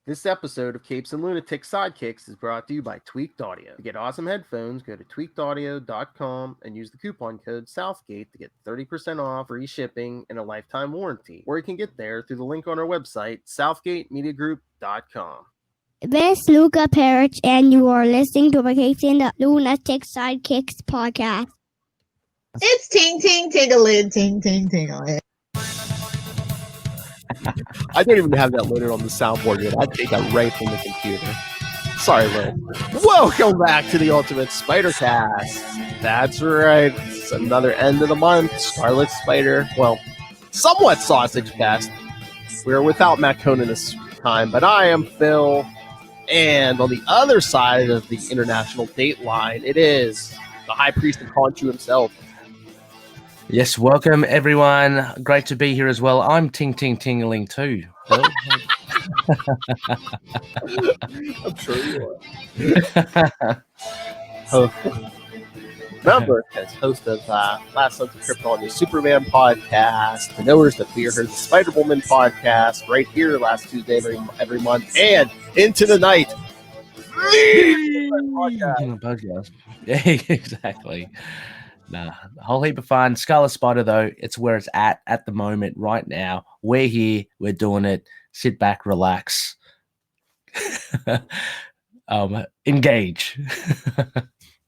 This episode of Capes and Lunatics Sidekicks is brought to you by Tweaked Audio. To get awesome headphones, go to tweakedaudio.com and use the coupon code Southgate to get 30% off, free shipping, and a lifetime warranty. Or you can get there through the link on our website, southgatemediagroup.com. This is Phil Perich, and you are listening to the Capes and the Lunatics Sidekicks Podcast. It's ting ting tingaloo, ting ting tingaloo. I don't even have that loaded on the soundboard yet. I'd take that right from the computer. Sorry, Lynn. Welcome back to the Ultimate Spider Cast. That's right. It's another end of the month. Scarlet Spider. Well, somewhat Sausage Fest. We're without Matt Kona this time, but I am Phil. And on the other side of the international date line, it is the High Priest of Conchu himself. Yes, welcome everyone. Great to be here as well. I'm ting ting tingling too. I'm sure you are. Remember, as host of Last Sons of Krypton, the Superman podcast, the Knowers that Fear Her, the Spider-Woman podcast, right here last Tuesday every month, and Into the Night. Podcast. Yeah, exactly. Nah, a whole heap of fun. Scarlet Spider, though, it's where it's at the moment, right now. We're here. We're doing it. Sit back, relax. Engage.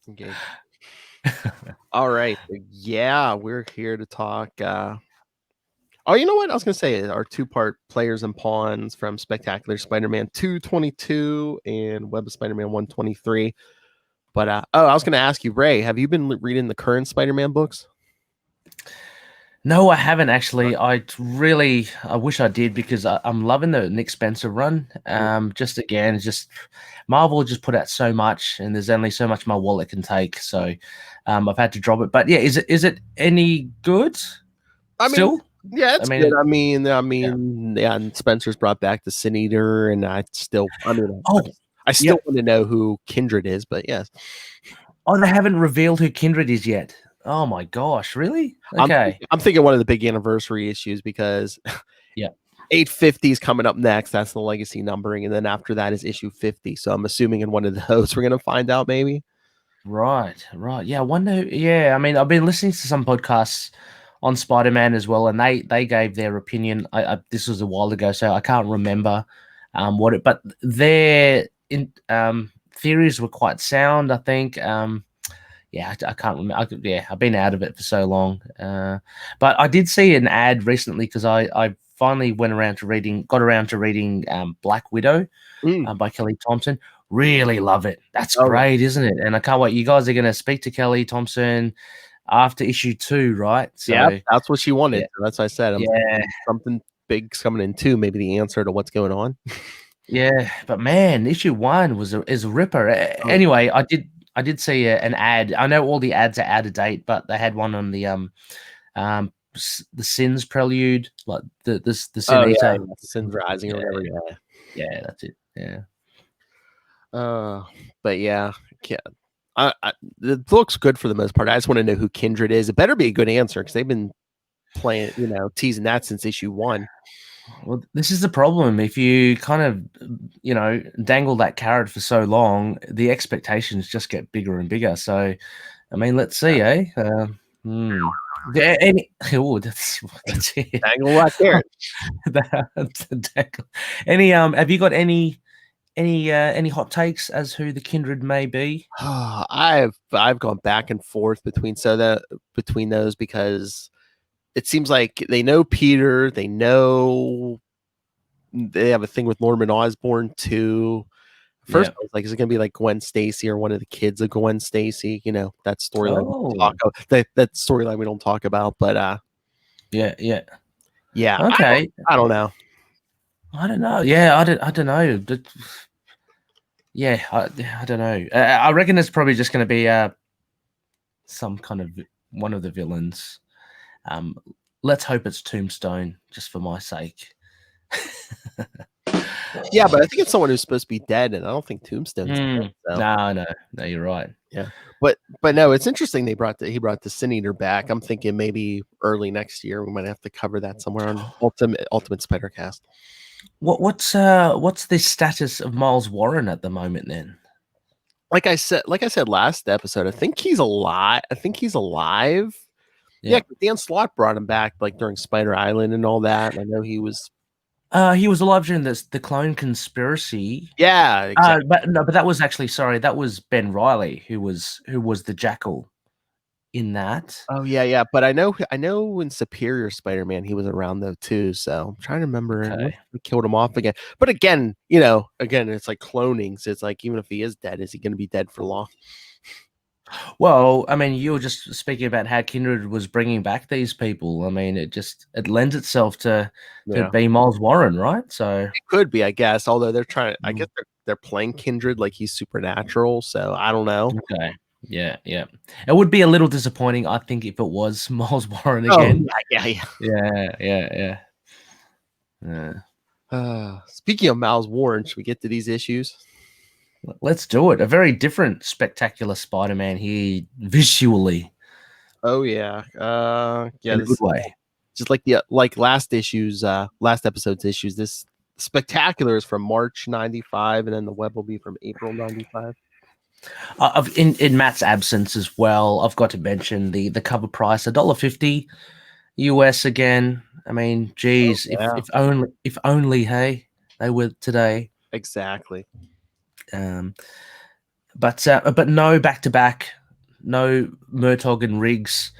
Engage. All right. Yeah, we're here to talk. Oh, you know what? I was going to say our two-part Players and Pawns from Spectacular Spider-Man 222 and Web of Spider-Man 123. But, I was going to ask you, Ray, have you been reading the current Spider-Man books? No, I haven't actually. I wish I did because I'm loving the Nick Spencer run. Just Marvel just put out so much, and there's only so much my wallet can take. So I've had to drop it. But yeah, is it any good? Still? Yeah, it's good. Yeah, and Spencer's brought back the Sin Eater, and I still want to know who Kindred is, but yes. Oh, they haven't revealed who Kindred is yet. Oh my gosh, really? Okay. I'm thinking one of the big anniversary issues because 850 is coming up next. That's the legacy numbering, and then after that is issue 50. So I'm assuming in one of those we're gonna find out maybe. Right. Yeah, I wonder. Yeah, I mean, I've been listening to some podcasts on Spider-Man as well, and they gave their opinion. This was a while ago, so I can't remember but their theories were quite sound, I think. I can't remember. I've been out of it for so long. But I did see an ad recently because I finally got around to reading Black Widow by Kelly Thompson. Really love it. That's great, isn't it? And I can't wait. You guys are going to speak to Kelly Thompson after issue 2, right? So, yeah, that's what she wanted. Yeah. That's what I said. Something big's coming in 2, maybe the answer to what's going on. Yeah, but man, issue 1 is a ripper. Anyway, I did see an ad. I know all the ads are out of date, but they had one on the Sins Prelude, like the Sin Eater, Sins Rising or whatever. Yeah, that's it. Yeah. But yeah, it looks good for the most part. I just want to know who Kindred is. It better be a good answer because they've been playing, teasing that since issue 1. Well, this is the problem. If you kind of, dangle that carrot for so long, the expectations just get bigger and bigger. So, I mean, let's see, eh? That's it. Dangle that carrot. Have you got any hot takes as who the Kindred may be? I've gone back and forth between those because it seems like they know Peter. They have a thing with Norman Osborn too. First, I was like, is it going to be like Gwen Stacy or one of the kids of Gwen Stacy? That storyline. That storyline we don't talk about, but yeah. Okay, I don't know. I don't know. Yeah, I don't know. Yeah, I don't know. I reckon it's probably just going to be some kind of one of the villains. Let's hope it's Tombstone, just for my sake. Yeah, but I think it's someone who's supposed to be dead, and I don't think Tombstone's dead. So. No, you're right. Yeah, but no, it's interesting he brought the Sin Eater back. I'm thinking maybe early next year we might have to cover that somewhere on Ultimate Spider Cast. What's the status of Miles Warren at the moment then? Like I said last episode, I think he's alive. Yeah, Dan Slott brought him back like during Spider Island and all that. I know he was alive during the clone conspiracy. Yeah, exactly. But that was actually that was Ben Reilly who was the Jackal in that. Oh yeah. But I know in Superior Spider-Man he was around though too. So I'm trying to remember. Okay. We killed him off again. But again, it's like cloning. So it's like even if he is dead, is he going to be dead for long? Well, I mean, you were just speaking about how Kindred was bringing back these people. I mean, it lends itself to be Miles Warren, right? So it could be, I guess. Although they're trying, I guess they're playing Kindred like he's supernatural. So I don't know. Okay. Yeah. It would be a little disappointing, I think, if it was Miles Warren again. Yeah. Speaking of Miles Warren, should we get to these issues? Let's do it. A very different, spectacular Spider-Man here visually. Oh yeah, in a good way. Just like last episode's issues. This spectacular is from March '95, and then the web will be from April '95. In Matt's absence as well, I've got to mention the cover price, $1.50 US again. I mean, geez, if only, hey, they were today. Exactly. But no back-to-back, no Murtaugh and Riggs,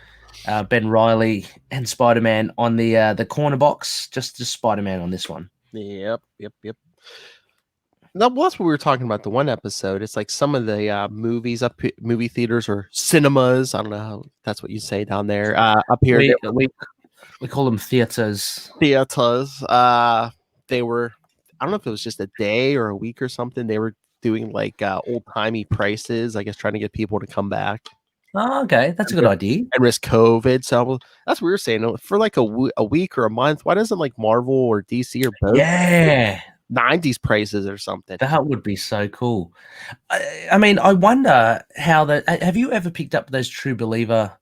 Ben Reilly and Spider-Man on the corner box. Just Spider-Man on this one. Yep. Now, that's what we were talking about the one episode. It's like some of the movie theaters or cinemas. I don't know how that's what you say down there. Up here, we call them theaters. Theaters. They were. I don't know if it was just a day or a week or something. They were doing like old-timey prices, I guess, trying to get people to come back. Oh, okay. That's a good idea. And risk COVID. So that's what we were saying. For like a week or a month, why doesn't like Marvel or DC or both 90s prices or something? That would be so cool. I mean, I wonder how have you ever picked up those True Believer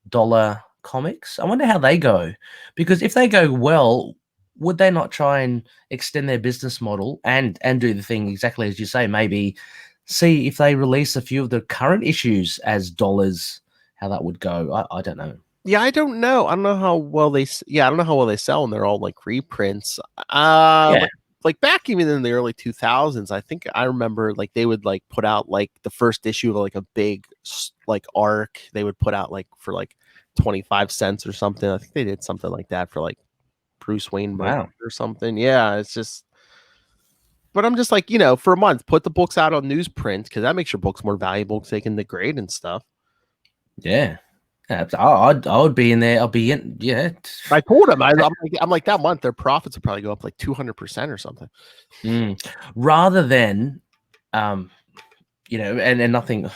dollar comics? I wonder how they go. Because if they go well, would they not try and extend their business model and do the thing exactly as you say? Maybe see if they release a few of the current issues as dollars, how that would go. I don't know. Yeah, I don't know. I don't know how well they sell, and they're all like reprints. Like back even in the early 2000s, I think I remember like they would like put out like the first issue of like a big like arc. They would put out like for like 25 cents or something. I think they did something like that for like Bruce Wayne or something. Yeah, it's just, but I'm just like, for a month, put the books out on newsprint because that makes your books more valuable because they can degrade and stuff. Yeah, I would be in there. I'll be in. Yeah, I told him I'm like that month their profits will probably go up like 200% or something. Rather than, and nothing,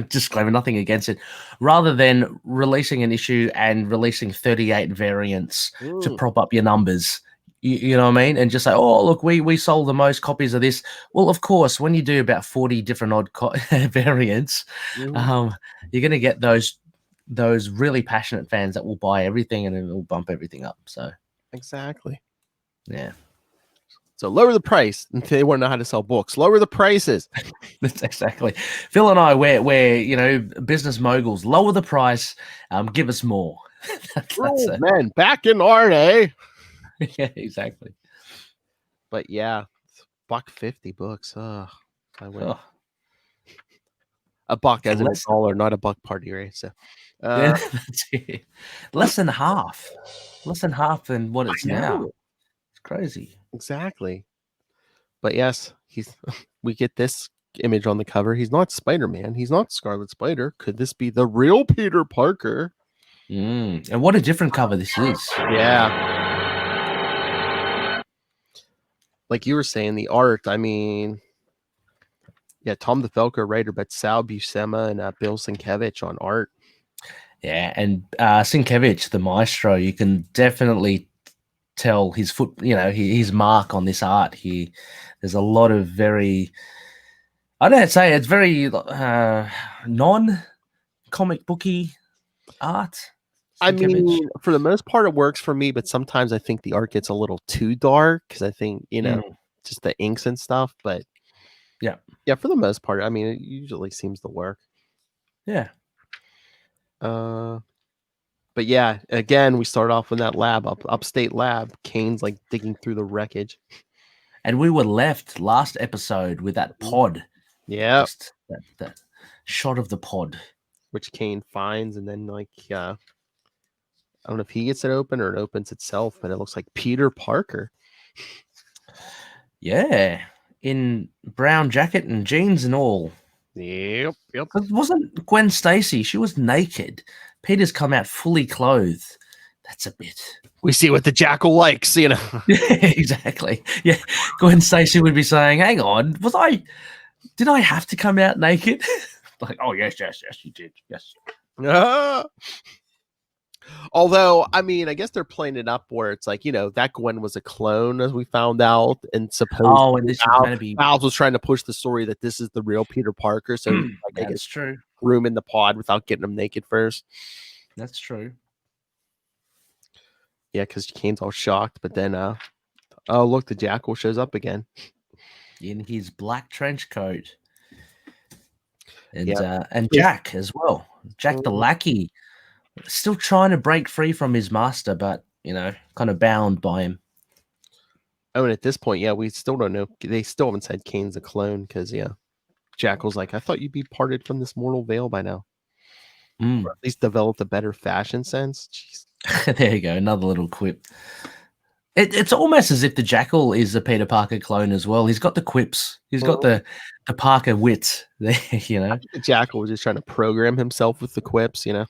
disclaimer, nothing against it. Rather than releasing an issue and releasing 38 variants to prop up your numbers, you know what I mean? And just say, oh, look, we sold the most copies of this. Well, of course, when you do about 40 different odd variants, you're going to get those really passionate fans that will buy everything and it will bump everything up. So exactly. Yeah. So lower the price until they want to know how to sell books. Lower the prices. That's exactly. Phil and I, we're business moguls. Lower the price. Give us more. that's it. Man, back in art, eh? Yeah, exactly. But yeah, $1.50 books. I went. Oh. A buck as in $1, not a buck party, right? So that's it. Less than half than what it's now. It's crazy. Exactly. But yes, we get this image on the cover. He's not Spider-Man. He's not Scarlet Spider. Could this be the real Peter Parker? And what a different cover this is. Yeah. Like you were saying, the art, I mean, yeah, Tom DeFalco writer, but Sal Buscema and Bill Sienkiewicz on art. Yeah, and Sienkiewicz, the maestro, you can definitely tell his his mark on this art here. There's a lot of very, I don't say it's very non-comic booky art. I Sidekicks. mean, for the most part, it works for me, but sometimes I think the art gets a little too dark because I think, just the inks and stuff. But Yeah. for the most part, I mean, it usually seems to work. Yeah. But yeah, again, we start off in that lab, upstate lab. Kane's like digging through the wreckage. And we were left last episode with that pod. Yeah. Just that shot of the pod. Which Kane finds, and then I don't know if he gets it open or it opens itself, but it looks like Peter Parker. Yeah. In brown jacket and jeans and all. Yep. It wasn't Gwen Stacy. She was naked. Peter's come out fully clothed. That's a bit. We see what the jackal likes, Yeah, exactly. Yeah. Gwen Stacy would be saying, hang on, did I have to come out naked? Like, oh, yes, you did. Yes. Although, I mean, I guess they're playing it up where it's like, that Gwen was a clone, as we found out, and supposedly and this is going to be. Miles was trying to push the story that this is the real Peter Parker, so That's true. Room in the pod without getting him naked first. That's true. Yeah, because Kane's all shocked, but then, oh look, the jackal shows up again in his black trench coat, and Jack as well. Jack the lackey, still trying to break free from his master, but kind of bound by him. Oh, and at this point, we still don't know. They still haven't said Kane's a clone because Jackal's like, I thought you'd be parted from this mortal veil by now. Or at least developed a better fashion sense. Jeez. There you go, another little quip. It's almost as if the Jackal is a Peter Parker clone as well. He's got the quips. He's got the Parker wit there, The Jackal was just trying to program himself with the quips, Yeah.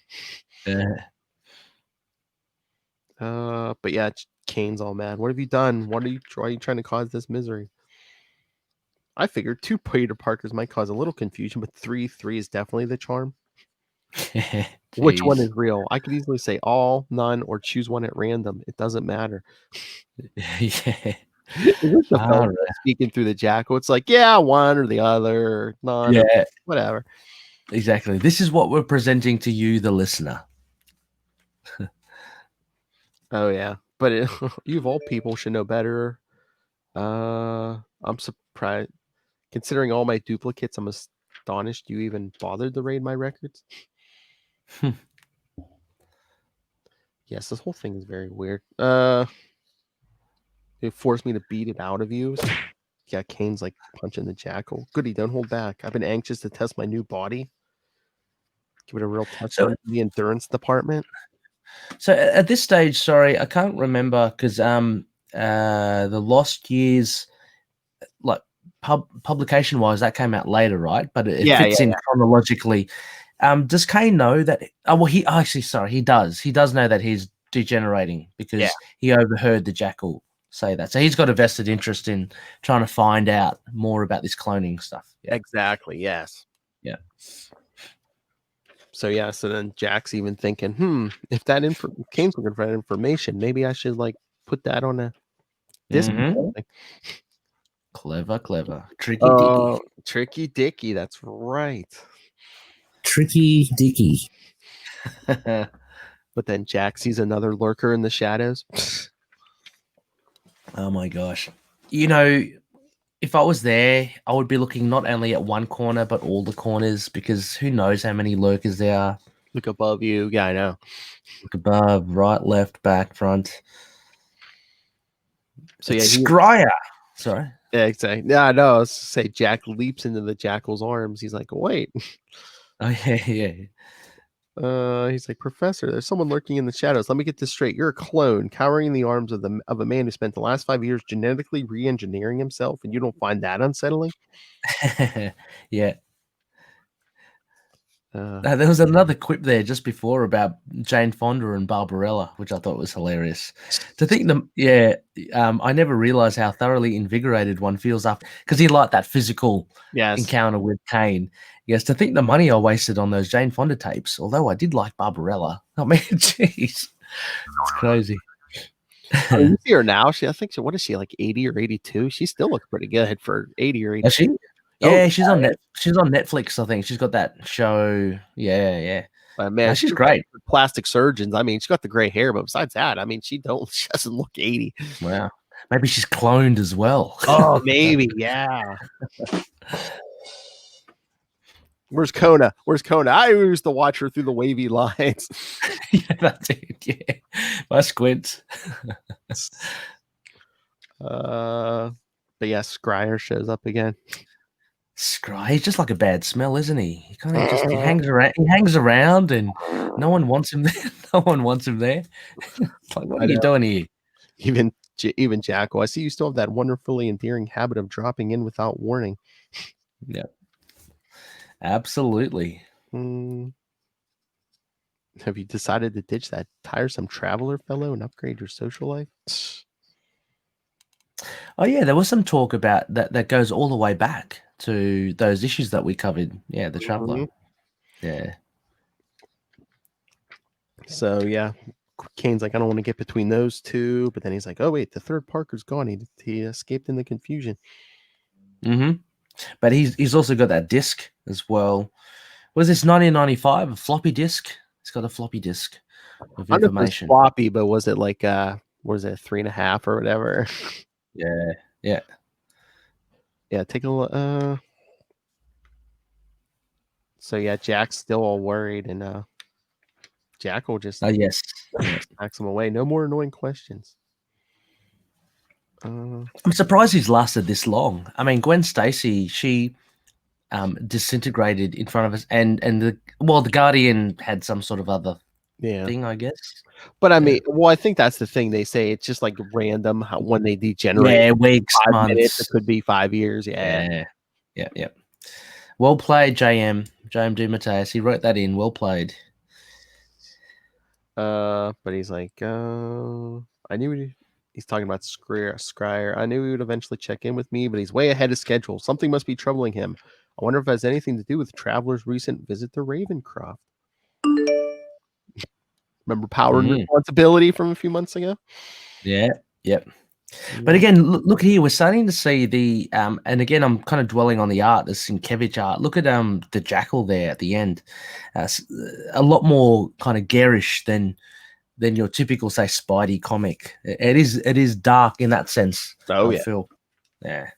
But yeah, Kane's all mad. What have you done? Why are you trying to cause this misery? I figured 2 Peter Parkers might cause a little confusion, but 3 is definitely the charm. Which one is real? I could easily say all, none, or choose one at random. It doesn't matter. Yeah. Speaking through the Jackal, it's like, one or the other, none, whatever. Exactly. This is what we're presenting to you, the listener. Oh yeah, but you of all people should know better. I'm surprised, considering all my duplicates. I'm astonished you even bothered to raid my records. Yes, this whole thing is very weird. It forced me to beat it out of you. Yeah, Kane's like punching the Jackal. Goody, don't hold back. I've been anxious to test my new body. Give it a real touch in the endurance department. So at this stage, sorry, I can't remember because the Lost Years, like publication wise, that came out later, right? But it fits in chronologically. Does Kane know that? He does. He does know that he's degenerating because he overheard the Jackal say that. So he's got a vested interest in trying to find out more about this cloning stuff. Yeah. Exactly. Yes. Yeah. So so then Jack's even thinking, if that Kane's looking for that information, maybe I should like put that on a disc. Clever. Tricky Dicky. That's right. Tricky Dicky. But then Jack sees another lurker in the shadows. Oh my gosh. If I was there, I would be looking not only at one corner, but all the corners, because who knows how many lurkers there are. Look above you. Yeah, I know. Look above, right, left, back, front. So Scryer. Sorry. Yeah, exactly. Yeah, no, say Jack leaps into the Jackal's arms. He's like, wait. Oh, yeah. He's like, Professor, there's someone lurking in the shadows. Let me get this straight. You're a clone cowering in the arms of a man who spent the last 5 years genetically re-engineering himself, and you don't find that unsettling? Yeah. There was another quip there just before about Jane Fonda and Barbarella, which I thought was hilarious. To think I never realized how thoroughly invigorated one feels after, because he liked that physical encounter with Kane. Yes, to think the money I wasted on those Jane Fonda tapes, although I did like Barbarella. I mean, jeez, it's crazy. I mean, you see her now. I think what is she, like 80 or 82? She still looks pretty good for 80 or 80. Is she? Oh, Yeah, she's on Netflix, I think. She's got that show. Yeah. But man, No, she's great. Plastic surgeons. I mean, she's got the gray hair, but besides that, I mean, she doesn't look 80. Wow. Maybe she's cloned as well. Oh, maybe, yeah. Where's Kona? I used to watch her through the wavy lines. Yeah, that's it. Yeah. My squint. But yeah, Scryer shows up again. Scry, he's just like a bad smell, isn't he? He kind of just he hangs around and no one wants him there. No one wants him there. It's like, what are you doing here? Even Jackal. I see you still have that wonderfully endearing habit of dropping in without warning. Yeah. Absolutely. Have you decided to ditch that tiresome traveler fellow and upgrade your social life? Oh yeah, there was some talk about that goes all the way back to those issues that we covered. Yeah, the traveler. Yeah. So yeah, Kane's like, I don't want to get between those two, but then he's like, oh wait, the third Parker's gone. He escaped in the confusion. But he's also got that disc as well. Was this 1995? A floppy disk? It's got a floppy disk of information. Floppy, but was it like 3.5 or whatever? Yeah. Take a look. So yeah, Jack's still all worried, and Jack will just knocks him away. No more annoying questions. I'm surprised he's lasted this long. I mean, Gwen Stacy, she disintegrated in front of us, and the Guardian had some sort of other thing, I guess. But I mean, I think that's the thing. They say it's just like random when they degenerate. Yeah, weeks, 5 months. minutes. It could be 5 years. Yeah. Well played, JM DeMatteis. He wrote that in. Well played. But he's like, I knew he's talking about Scryer. I knew he would eventually check in with me, but he's way ahead of schedule. Something must be troubling him. I wonder if it has anything to do with Traveler's recent visit to Ravencroft. Remember Power and Responsibility from a few months ago? Yeah. But again, look here, we're starting to see the and again, I'm kind of dwelling on the art, the Sienkiewicz art. Look at the jackal there at the end. A lot more kind of garish than your typical, say, Spidey comic. It is dark in that sense. I feel. Yeah.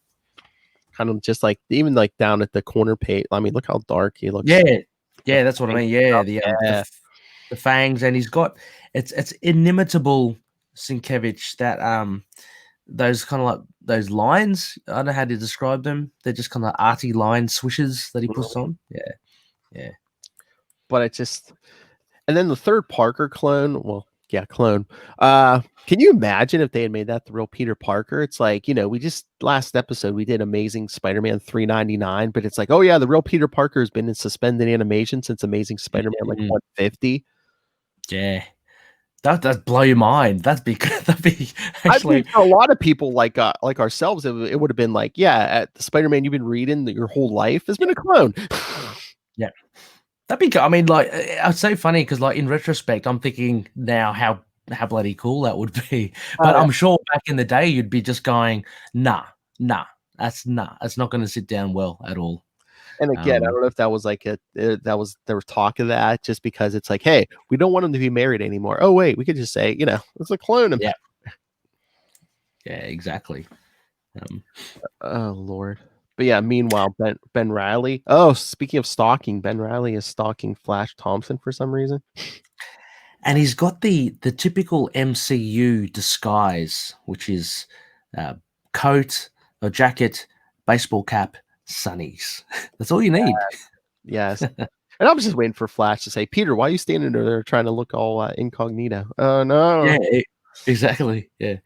Kind of just like even like down at the corner page. I mean, look how dark he looks. Yeah, that's what I mean. Yeah, the fangs, and he's got it's inimitable Sienkiewicz, that those kind of like those lines. I don't know how to describe them. They're just kind of arty line swishes that he puts on. Yeah. But it just, and then the third Parker clone. Well, yeah, clone. Can you imagine if they had made that the real Peter Parker? It's like, we just last episode we did Amazing Spider-Man 399, but it's like, oh yeah, the real Peter Parker has been in suspended animation since Amazing Spider-Man like 150. Yeah. That'd blow your mind. That'd be actually. I think for a lot of people like ourselves, it would have been like, yeah, the Spider-Man you've been reading your whole life has been a clone. Yeah, that'd be. I mean, like, it's so funny because, like, in retrospect, I'm thinking now how bloody cool that would be. But I'm sure back in the day, you'd be just going, nah, that's not going to sit down well at all. And again, I don't know if that was like there was talk of that just because it's like, hey, we don't want him to be married anymore. Oh wait, we could just say, let's clone him. Yeah, exactly. Oh Lord. But yeah, meanwhile, Ben Reilly. Oh, speaking of stalking, Ben Reilly is stalking Flash Thompson for some reason. And he's got the typical MCU disguise, which is coat or jacket, baseball cap, sunnies. That's all you need. Yes. And I was just waiting for Flash to say, Peter, why are you standing there trying to look all incognito? Oh, no. Yeah, exactly. Yeah.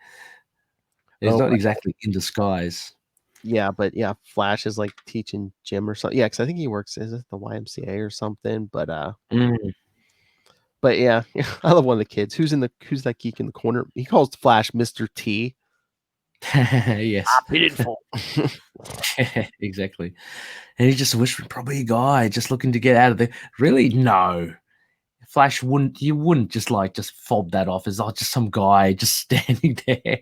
He's not exactly in disguise. Yeah, but yeah, Flash is like teaching Jim or something. Yeah, because I think he works, is it the YMCA or something? But but yeah, I love one of the kids. Who's that geek in the corner? He calls Flash Mr. T. Yes. Pitiful. Exactly. And he's just a whispering, probably a guy just looking to get out of there. Really? No. Flash wouldn't just fob that off as just some guy just standing there.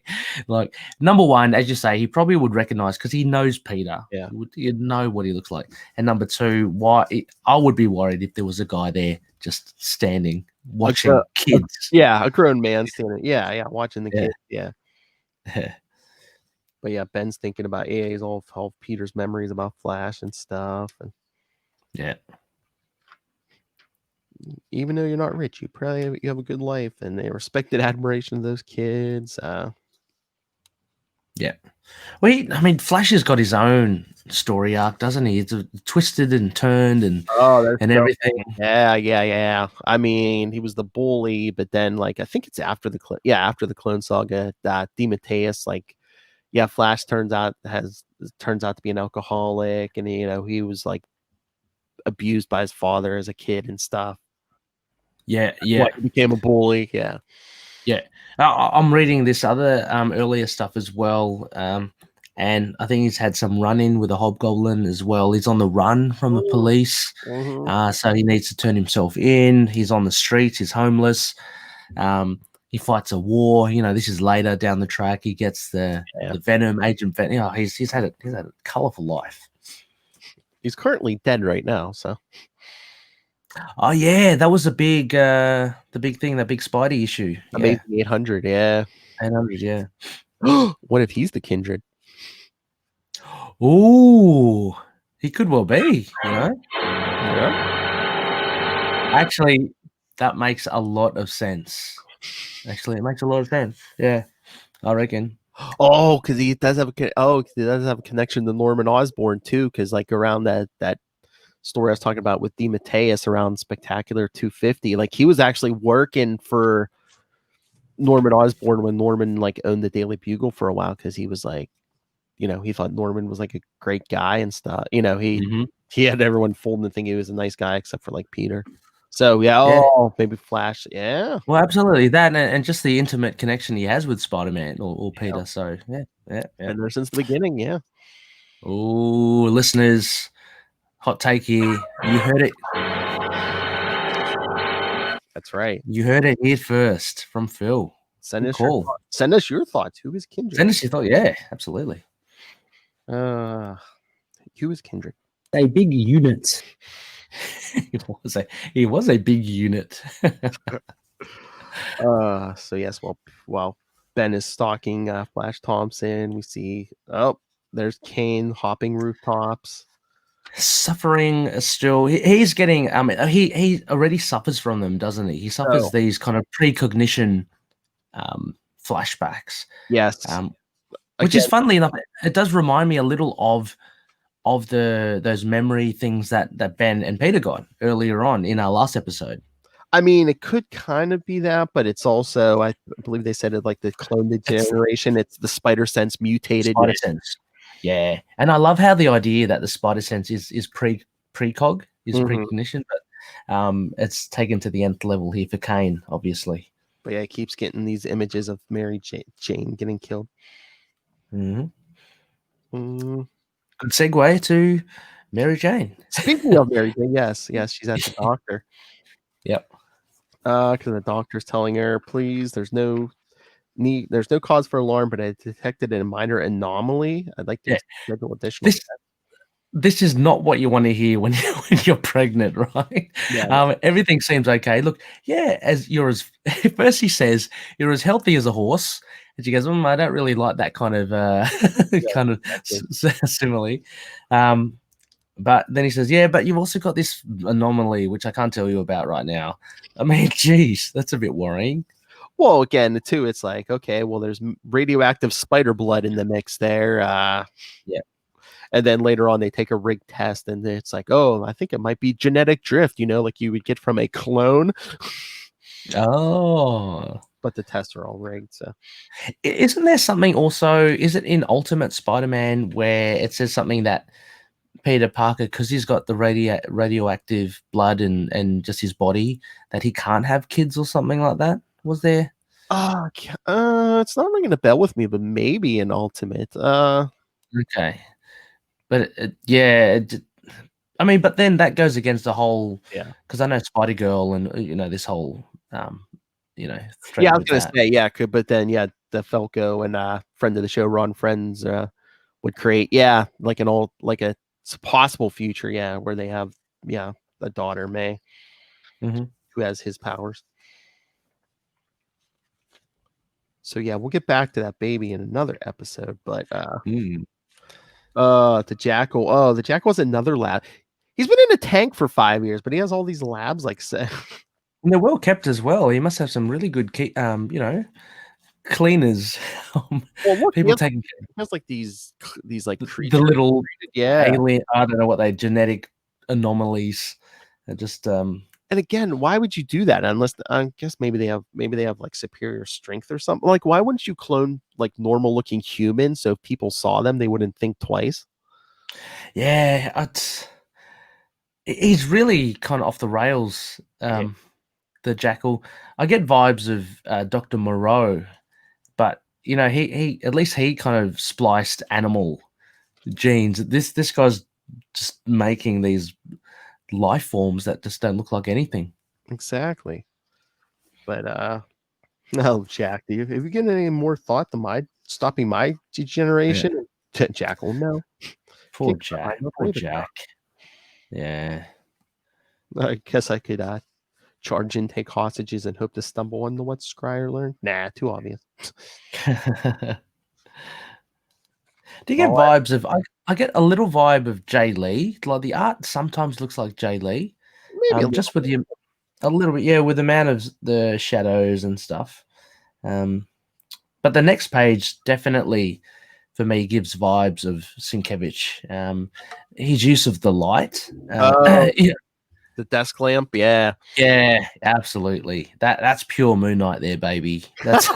Like, number one, as you say, he probably would recognize because he knows Peter. Yeah. He'd know what he looks like. And number two, I would be worried if there was a guy there just standing watching kids. A grown man standing. Yeah, watching the kids. Yeah. But yeah, Ben's thinking about he's all Peter's memories about Flash and stuff, and yeah. Even though you're not rich, you have a good life, and they respected admiration of those kids. Yeah. Well, Flash has got his own story arc, doesn't he? It's twisted and turned and everything. Yeah. I mean, he was the bully, but then I think it's after the Clone Saga that DeMatteis Flash turns out to be an alcoholic, and he was abused by his father as a kid and stuff. Yeah. He became a bully. Yeah. I'm reading this other earlier stuff as well, and I think he's had some run-in with a hobgoblin as well. He's on the run from the police, so he needs to turn himself in. He's on the streets. He's homeless. He fights a war. This is later down the track. He gets the Venom, Agent Venom. He's had a colorful life. He's currently dead right now, so. Oh yeah, that was the big thing, that big Spidey issue. Amazing 800, yeah. 800, yeah. What if he's the Kindred? Ooh, he could well be, Yeah. Actually, that makes a lot of sense. It makes a lot of sense. Yeah, I reckon. Oh, because he does have a connection to Norman Osborn too, because around that story I was talking about with DeMatteis around Spectacular 250, he was actually working for Norman Osborn when Norman owned the Daily Bugle for a while, because he was he thought Norman was a great guy and stuff. He had everyone fooled and think he was a nice guy except for Peter. So maybe Flash. Yeah. Well, absolutely that, and just the intimate connection he has with Spider-Man or Peter. So yeah. Been there since the beginning. Yeah. Oh, listeners, hot take here. You heard it. That's right. You heard it here first from Phil. Send us your thoughts. Who is Kindred? Send us your thoughts. Yeah, absolutely. Who is Kindred? A big unit. He was a big unit. So yes, while Ben is stalking Flash Thompson, we see there's Kane hopping rooftops, suffering still. He's getting he already suffers from them, doesn't he? He suffers these kind of precognition flashbacks. Yes. Which is, funnily enough, it does remind me a little of those memory things that Ben and Peter got earlier on in our last episode. I mean, it could kind of be that, but it's also, I believe they said it the clone degeneration. It's the spider sense mutated. Spider sense. Yeah. And I love how the idea that the spider sense is precog, precognition, but it's taken to the nth level here for Kane, obviously. But yeah, he keeps getting these images of Mary Jane getting killed. Good segue to Mary Jane. Speaking of Mary Jane, yes, she's at the doctor. Yep. Because the doctor's telling her, please, there's no cause for alarm, but I detected a minor anomaly. I'd like to schedule additional. This is not what you want to hear when you're pregnant, right? Yeah. Everything seems okay. Look, first he says you're as healthy as a horse, and she goes, I don't really like that kind of simile. But then he says, but you've also got this anomaly, which I can't tell you about right now. I mean, geez, that's a bit worrying. Well, again, too, it's okay, well, there's radioactive spider blood in the mix there. And then later on, they take a rig test, and it's I think it might be genetic drift, like you would get from a clone. Oh. But the tests are all rigged, so. Isn't there something also, is it in Ultimate Spider-Man where it says something that Peter Parker, because he's got the radioactive blood and just his body, that he can't have kids or something like that? Was there? It's not ringing a bell with me, but maybe in Ultimate. Okay. But I mean, but then that goes against the whole. Yeah. Because I know Spider Girl and this whole thread Yeah, I was with gonna that. say, yeah, but then the Falco and friend of the show, Ron Friends, would create, like a possible future, where they have, a daughter, May, Mm-hmm. who has his powers. So we'll get back to that baby in another episode, but the Jackal. Oh, the Jackal's another lab. He's been in a tank for 5 years, but he has all these labs like And they're well kept as well. He must have some really good, cleaners. well, look, People taking he has like these like the creatures. little Yeah. alien. I don't know what they genetic anomalies. They're just And again, why would you do that? Unless I guess maybe they have like superior strength or something. Like, why wouldn't you clone like normal looking humans so if people saw them they wouldn't think twice? Yeah, he's really kind of off the rails. The Jackal. I get vibes of Dr. Moreau, but he at least he kind of spliced animal genes. This guy's just making these life forms that just don't look like anything. Exactly. But no, Jack, have you given any more thought to stopping my degeneration? Jackal, no. Poor Can't Jack. cry, don't Poor leave it Jack. Yeah. I guess I could charge in, take hostages, and hope to stumble onto what Scryer learned. Nah, too obvious. Do you get vibes of? I get a little vibe of Jay Lee. Like the art sometimes looks like Jay Lee. Maybe Just with a little bit, with the amount of the shadows and stuff. But the next page definitely, for me, gives vibes of Sienkiewicz. His use of the light. the desk lamp, yeah, absolutely. That's pure Moon Knight there, baby. That's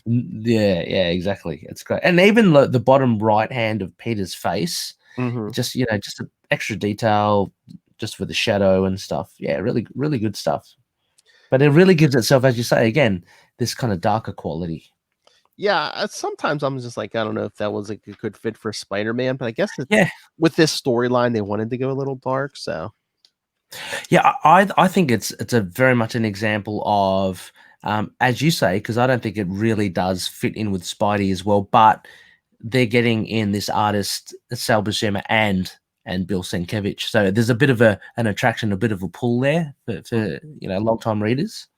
exactly. It's great. And even the bottom right hand of Peter's face, just just an extra detail, just for the shadow and stuff. Yeah, really, really good stuff. But it really gives itself, as you say, again, this kind of darker quality. Yeah, sometimes I'm just like, I don't know if that was like a good fit for Spider-Man, but I guess with this storyline, they wanted to go a little dark. So yeah, I think it's a very much an example of, as you say, because I don't think it really does fit in with Spidey as well. But they're getting in this artist Sal Buscema and Bill Sienkiewicz, so there's a bit of an attraction, a bit of a pull there for long-time readers.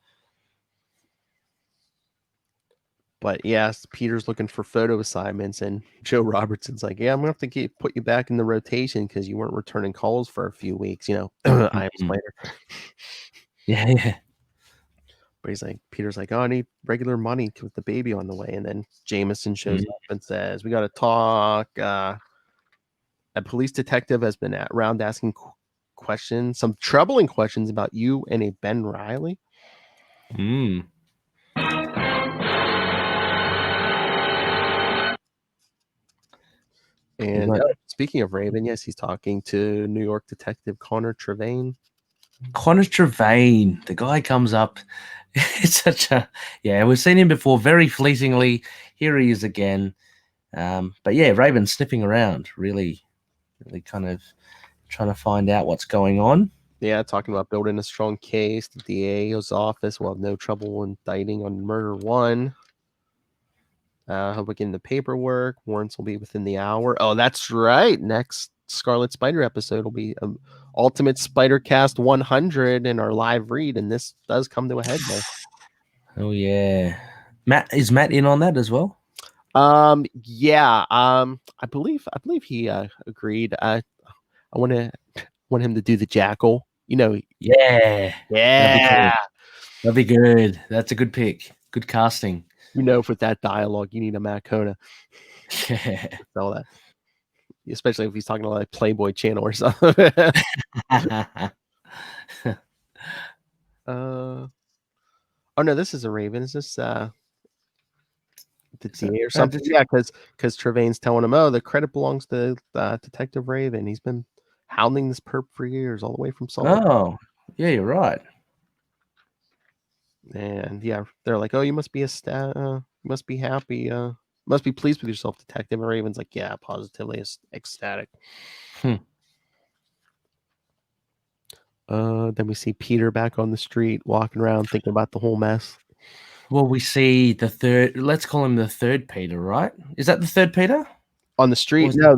But yes, Peter's looking for photo assignments, and Joe Robertson's like, "Yeah, I'm gonna have to put you back in the rotation because you weren't returning calls for a few weeks." I am Spider. Yeah. But Peter's like, "Oh, I need regular money with the baby on the way," and then Jameson shows up and says, "We got to talk." A police detective has been around asking questions, some troubling questions about you and a Ben Riley. And speaking of Raven, yes, he's talking to New York detective Connor Trevane. Connor Trevane, the guy comes up. It's such a we've seen him before very fleetingly. Here he is again. But yeah, Raven's sniffing around, really kind of trying to find out what's going on. Yeah, talking about building a strong case. The DA's office will have no trouble indicting on murder one. He'll begin the paperwork. Warrants will be within the hour. Oh, that's right. Next Scarlet Spider episode will be Ultimate Spider Cast 100 in our live read, and this does come to a head now. Oh yeah, is Matt in on that as well? Yeah. I believe he agreed. I want him to do the Jackal. Yeah. That'd be good. That's a good pick. Good casting. For that dialogue, you need a Matt Kona. Yeah. All that. Especially if he's talking to like Playboy Channel or something. Oh no, this is a Raven. Is this the DA or something? Yeah, because Trevane's telling him, oh, the credit belongs to Detective Raven. He's been hounding this perp for years, all the way from Salt Lake. Oh, yeah, you're right. And yeah, they're like, oh, you must be must be happy, must be pleased with yourself, Detective. And Raven's like, yeah, positively ecstatic. Then we see Peter back on the street, walking around, thinking about the whole mess. Well, we see the third. Let's call him the third Peter, right? Is that the third Peter? On the street? Was No,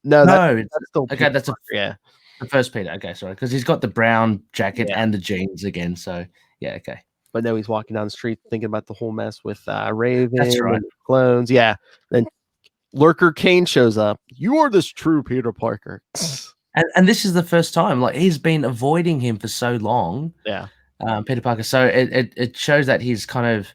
No, that's still okay. Peter That's Parker, yeah. the first Peter. Okay, sorry, because he's got the brown jacket Yeah. and the jeans again. So yeah, okay. But now he's walking down the street thinking about the whole mess with Raven That's right. and clones. Yeah. Then Lurker Kane shows up. You are this true Peter Parker. And this is the first time. Like he's been avoiding him for so long. Yeah. Peter Parker. So it shows that he's kind of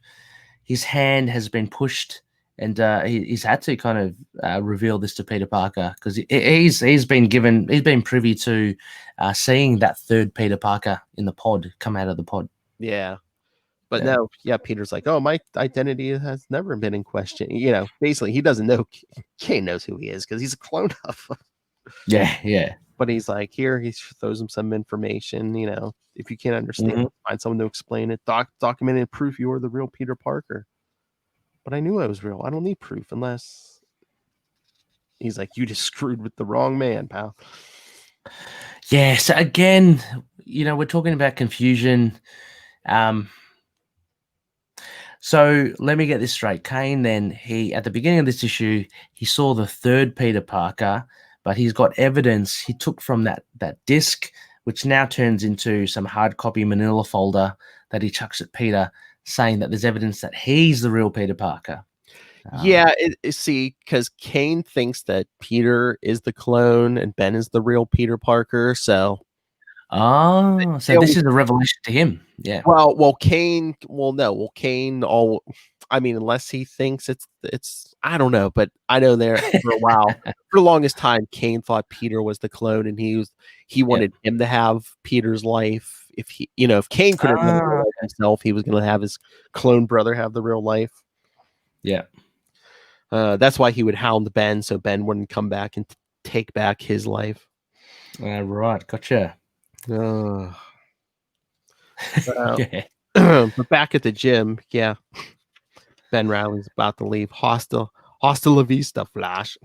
his hand has been pushed, and he's had to kind of reveal this to Peter Parker because he's been privy to seeing that third Peter Parker in the pod come out of the pod. Yeah. But Yeah. no, yeah, Peter's like, oh, my identity has never been in question. Basically, he doesn't know. Kane knows who he is because he's a clone of. Yeah. But he's like, here, he throws him some information. If you can't understand, find someone to explain it. Documented proof you're the real Peter Parker. But I knew I was real. I don't need proof unless he's like, you just screwed with the wrong man, pal. Yeah. So again, we're talking about confusion. So let me get this straight. Kane, then at the beginning of this issue, he saw the third Peter Parker, but he's got evidence he took from that disc, which now turns into some hard copy manila folder that he chucks at Peter, saying that there's evidence that he's the real Peter Parker. Yeah, see, because Kane thinks that Peter is the clone and Ben is the real Peter Parker. So, so this is a revelation to him. Yeah. Well, Kane. Well, no. Well, Kane. Unless he thinks it's. I don't know, but I know there for a while, for the longest time, Kane thought Peter was the clone, and he wanted him to have Peter's life. If Kane couldn't have himself, he was going to have his clone brother have the real life. Yeah. That's why he would hound Ben, so Ben wouldn't come back and take back his life. Right, gotcha. Yeah. Yeah. But back at the gym, yeah, Ben Riley's about to leave. Hasta la vista, Flash.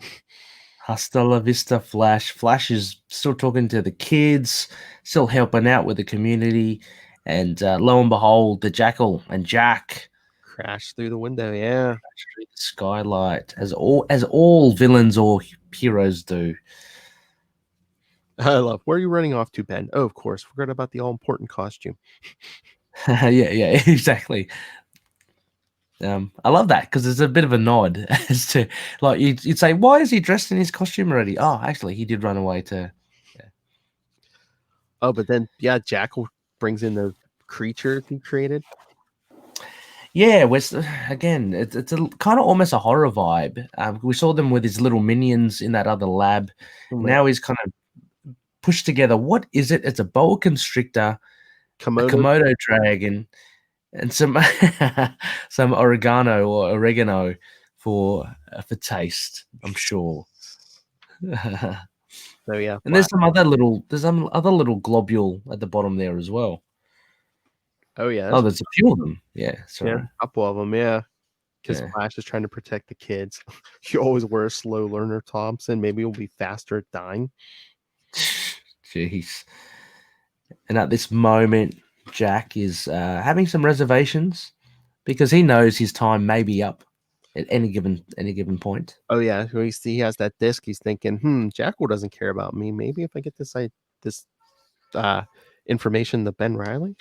Hasta la vista, Flash. Flash is still talking to the kids, still helping out with the community, and lo and behold, the Jackal and Jack Crash through the window, yeah. Through the skylight, as all villains or heroes do. I love. Where are you running off to, Ben? Oh, of course. Forgot about the all-important costume. Yeah, exactly. I love that because there's a bit of a nod as to like you'd say, why is he dressed in his costume already? Oh, actually, he did run away to. Yeah. Oh, but then Jackal brings in the creature he created. Yeah, again, it's a kind of almost a horror vibe. We saw them with his little minions in that other lab. Now he's kind of pushed together. What is it? It's a boa constrictor, a Komodo dragon, and some some oregano for taste, I'm sure. So yeah, and there's some other little globule at the bottom there as well. Oh yeah. Oh, there's a few of them. Yeah, sorry. Yeah, a couple of them. Yeah, because Flash is trying to protect the kids. You always wear a slow learner, Thompson. Maybe you'll be faster at dying. Jeez. And at this moment, Jack is having some reservations because he knows his time may be up at any given point. Oh yeah, he has that disc. He's thinking, Jackal doesn't care about me. Maybe if I get this information to Ben Riley.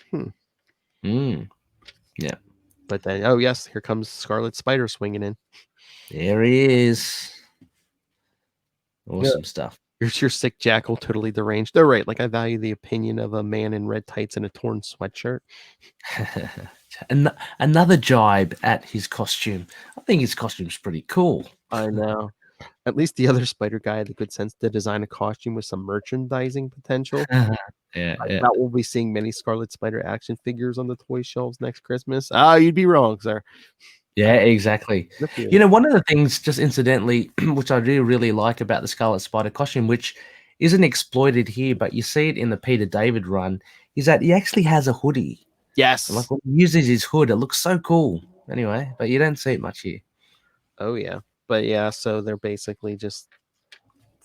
Yeah. But then, oh yes, here comes Scarlet Spider swinging in. There he is. Awesome stuff. You're sick, Jackal, totally deranged. They're right. Like, I value the opinion of a man in red tights and a torn sweatshirt. Another jibe at his costume. I think his costume's pretty cool. I know. At least the other Spider guy had the good sense to design a costume with some merchandising potential. Yeah. That we'll be seeing many Scarlet Spider action figures on the toy shelves next Christmas. You'd be wrong, sir. Yeah, exactly. One of the things, just incidentally, which I do really like about the Scarlet Spider costume, which isn't exploited here, but you see it in the Peter David run, is that he actually has a hoodie. Yes. And like when he uses his hood, it looks so cool. Anyway, but you don't see it much here. Oh, yeah. But yeah, so they're basically just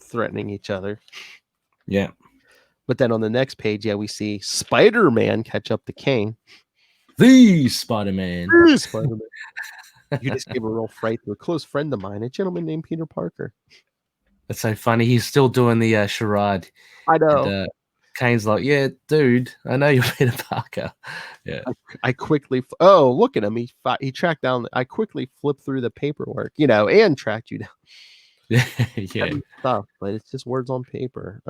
threatening each other. Yeah. But then on the next page, we see Spider-Man catch up to Kane. The Spider-Man. Spider-Man. You just gave a real fright to a close friend of mine, a gentleman named Peter Parker. That's so funny. He's still doing the charade. I know. And, Kane's like, yeah, dude, I know you're Peter Parker. Yeah. I quickly, look at him. He tracked down. I quickly flipped through the paperwork, and tracked you down. Yeah. Heavy stuff, but it's just words on paper.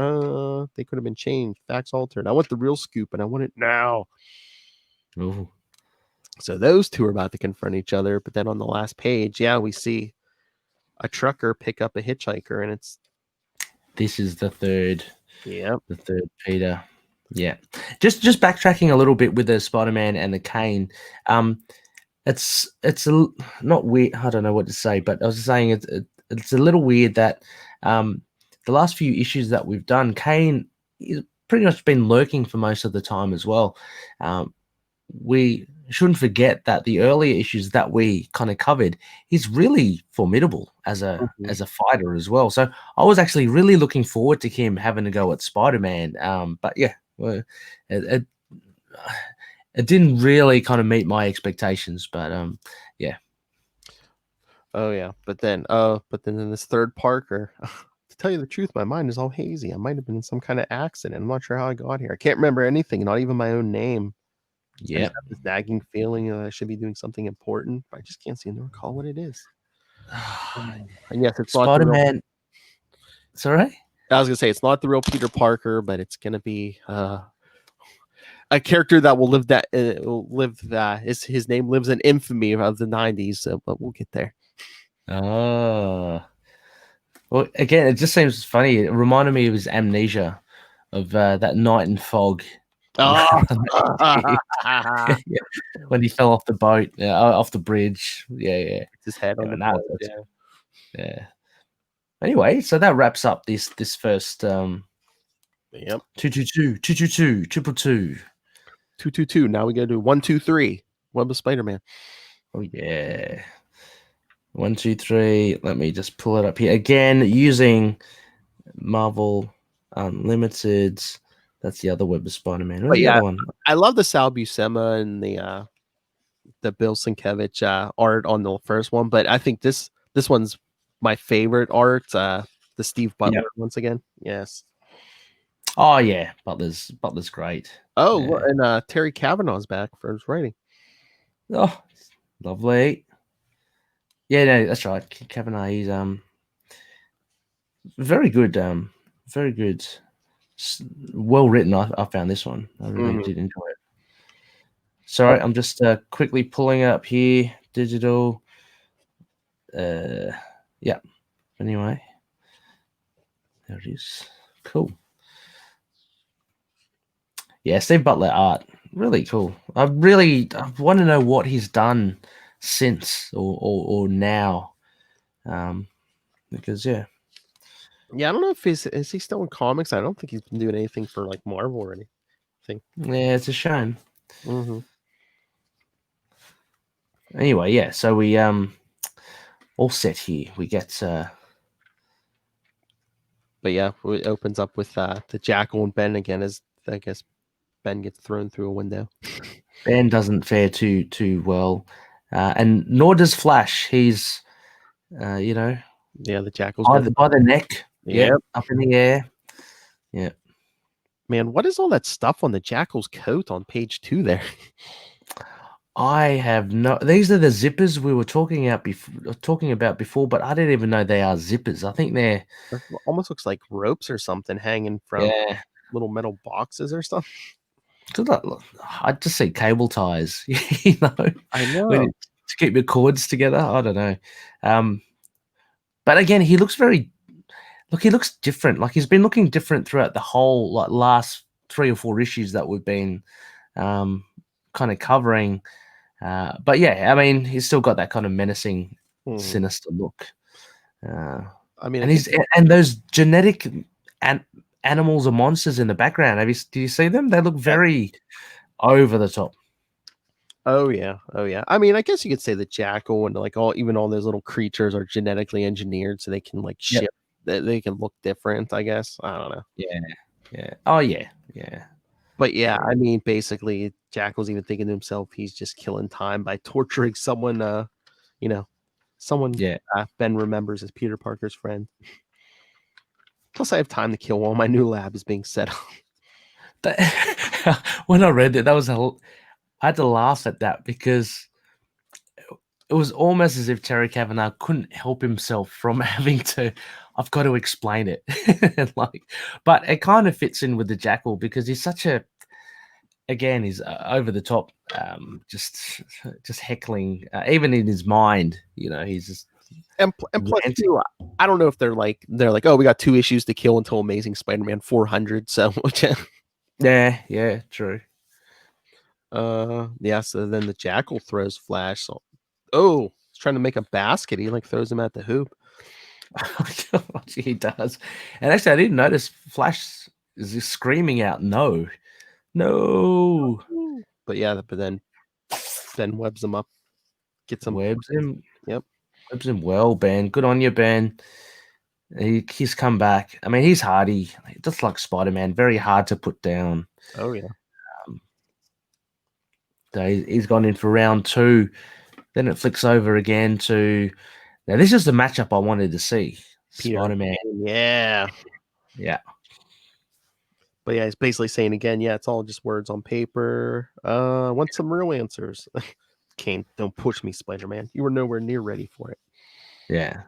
They could have been changed, facts altered. I want the real scoop, and I want it now. Ooh. So those two are about to confront each other, but then on the last page, we see a trucker pick up a hitchhiker, and this is the third. Yeah, the third Peter. Yeah, just backtracking a little bit with the Spider-Man and the Kane. It's not weird. I don't know what to say, but I was just saying it's a little weird that the last few issues that we've done, Kane is pretty much been lurking for most of the time as well. We shouldn't forget that the earlier issues that we kind of covered, he's really formidable as a fighter as well. So I was actually really looking forward to him having a go at Spider-Man. But yeah, it didn't really kind of meet my expectations. But yeah. Oh yeah, but then in this third Parker, to tell you the truth, my mind is all hazy. I might have been in some kind of accident. I'm not sure how I got here. I can't remember anything, not even my own name. Yeah, I just have this nagging feeling that I should be doing something important, but I just can't seem to recall what it is. And yes, it's Spider-Man. Sorry, I was gonna say it's not the real Peter Parker, but it's gonna be a character that will live that his name lives in infamy of the '90s. So, but we'll get there. Oh, well, again, it just seems funny. It reminded me of his Amnesia, of that night in fog. Oh. Yeah, when he fell off the boat, off the bridge. Yeah. His head on the boat. Yeah. Anyway, so that wraps up this first 222, 222. Now we go to 123. Web of Spider-Man. Oh yeah. 1, 2, 3. Let me just pull it up here again using Marvel Unlimited. That's the other Web of Spider-Man. What's the other one? I love the Sal Buscema and the Bill Sienkiewicz art on the first one, but I think this one's my favorite art. The Steve Butler once again. Yes. Oh yeah, Butler's great. Oh, and Terry Kavanaugh's back for his writing. Oh, lovely. Yeah, no, that's right. Kavanaugh, he's very good. Very good. Well written. I found this one. I really did enjoy it. Sorry, I'm just quickly pulling it up here. Digital. Yeah. Anyway, there it is. Cool. Yeah, Steve Butler art, really cool. I want to know what he's done since or now, because yeah, I don't know if is he still in comics. I don't think he's been doing anything for like Marvel or anything. Yeah, it's a shame. Mm-hmm. Anyway, yeah, so we all set here. We get but yeah, it opens up with the Jackal and Ben again, as I guess Ben gets thrown through a window. Ben doesn't fare too well, and nor does Flash. He's the Jackal's by the neck. Yeah, up in the air. Yeah. Man, what is all that stuff on the Jackal's coat on page 2 there? I have no. These are the zippers we were talking about before, but I didn't even know they are zippers. I think they're almost looks like ropes or something hanging from little metal boxes or something. I'd just say cable ties. You know, I know to keep your cords together. I don't know. But again, he looks he looks different. Like he's been looking different throughout the whole last 3 or 4 issues that we've been kind of covering. But yeah, I mean, he's still got that kind of menacing, sinister look. I mean, and those genetic animals or monsters in the background. Do you see them? They look very over the top. Oh yeah. I mean, I guess you could say the Jackal and like all those little creatures are genetically engineered so they can like shift. They can look different. I guess I don't know. Yeah. Yeah. Oh yeah. Yeah. But yeah, I mean, basically, Jackal's even thinking to himself he's just killing time by torturing someone. Someone Yeah. Ben remembers as Peter Parker's friend. Plus, I have time to kill while my new lab is being set up. When I read it, I had to laugh at that because it was almost as if Terry Kavanagh couldn't help himself from having to. I've got to explain it, but it kind of fits in with the Jackal because he's such a. Again, he's over the top, just heckling, even in his mind. He's just And plus, too, I don't know if they're like, oh, we got 2 issues to kill until Amazing Spider-Man 400. So, yeah, true. yeah. So then the Jackal throws Flash. So, he's trying to make a basket. He throws him at the hoop. He does. And actually, I didn't notice Flash is screaming out, no. But yeah, but then Ben webs him up, gets him. Webs him. Yep. Webs him well, Ben. Good on you, Ben. He's come back. I mean, he's hardy, just like Spider-Man. Very hard to put down. Oh yeah. So he's gone in for round 2. Then it flicks over again to. Now this is the matchup I wanted to see. Peter. Spider-Man. Yeah. Yeah. But yeah, he's basically saying again, yeah, it's all just words on paper. Want some real answers. Kane, don't push me, Spider-Man. You were nowhere near ready for it. Yeah.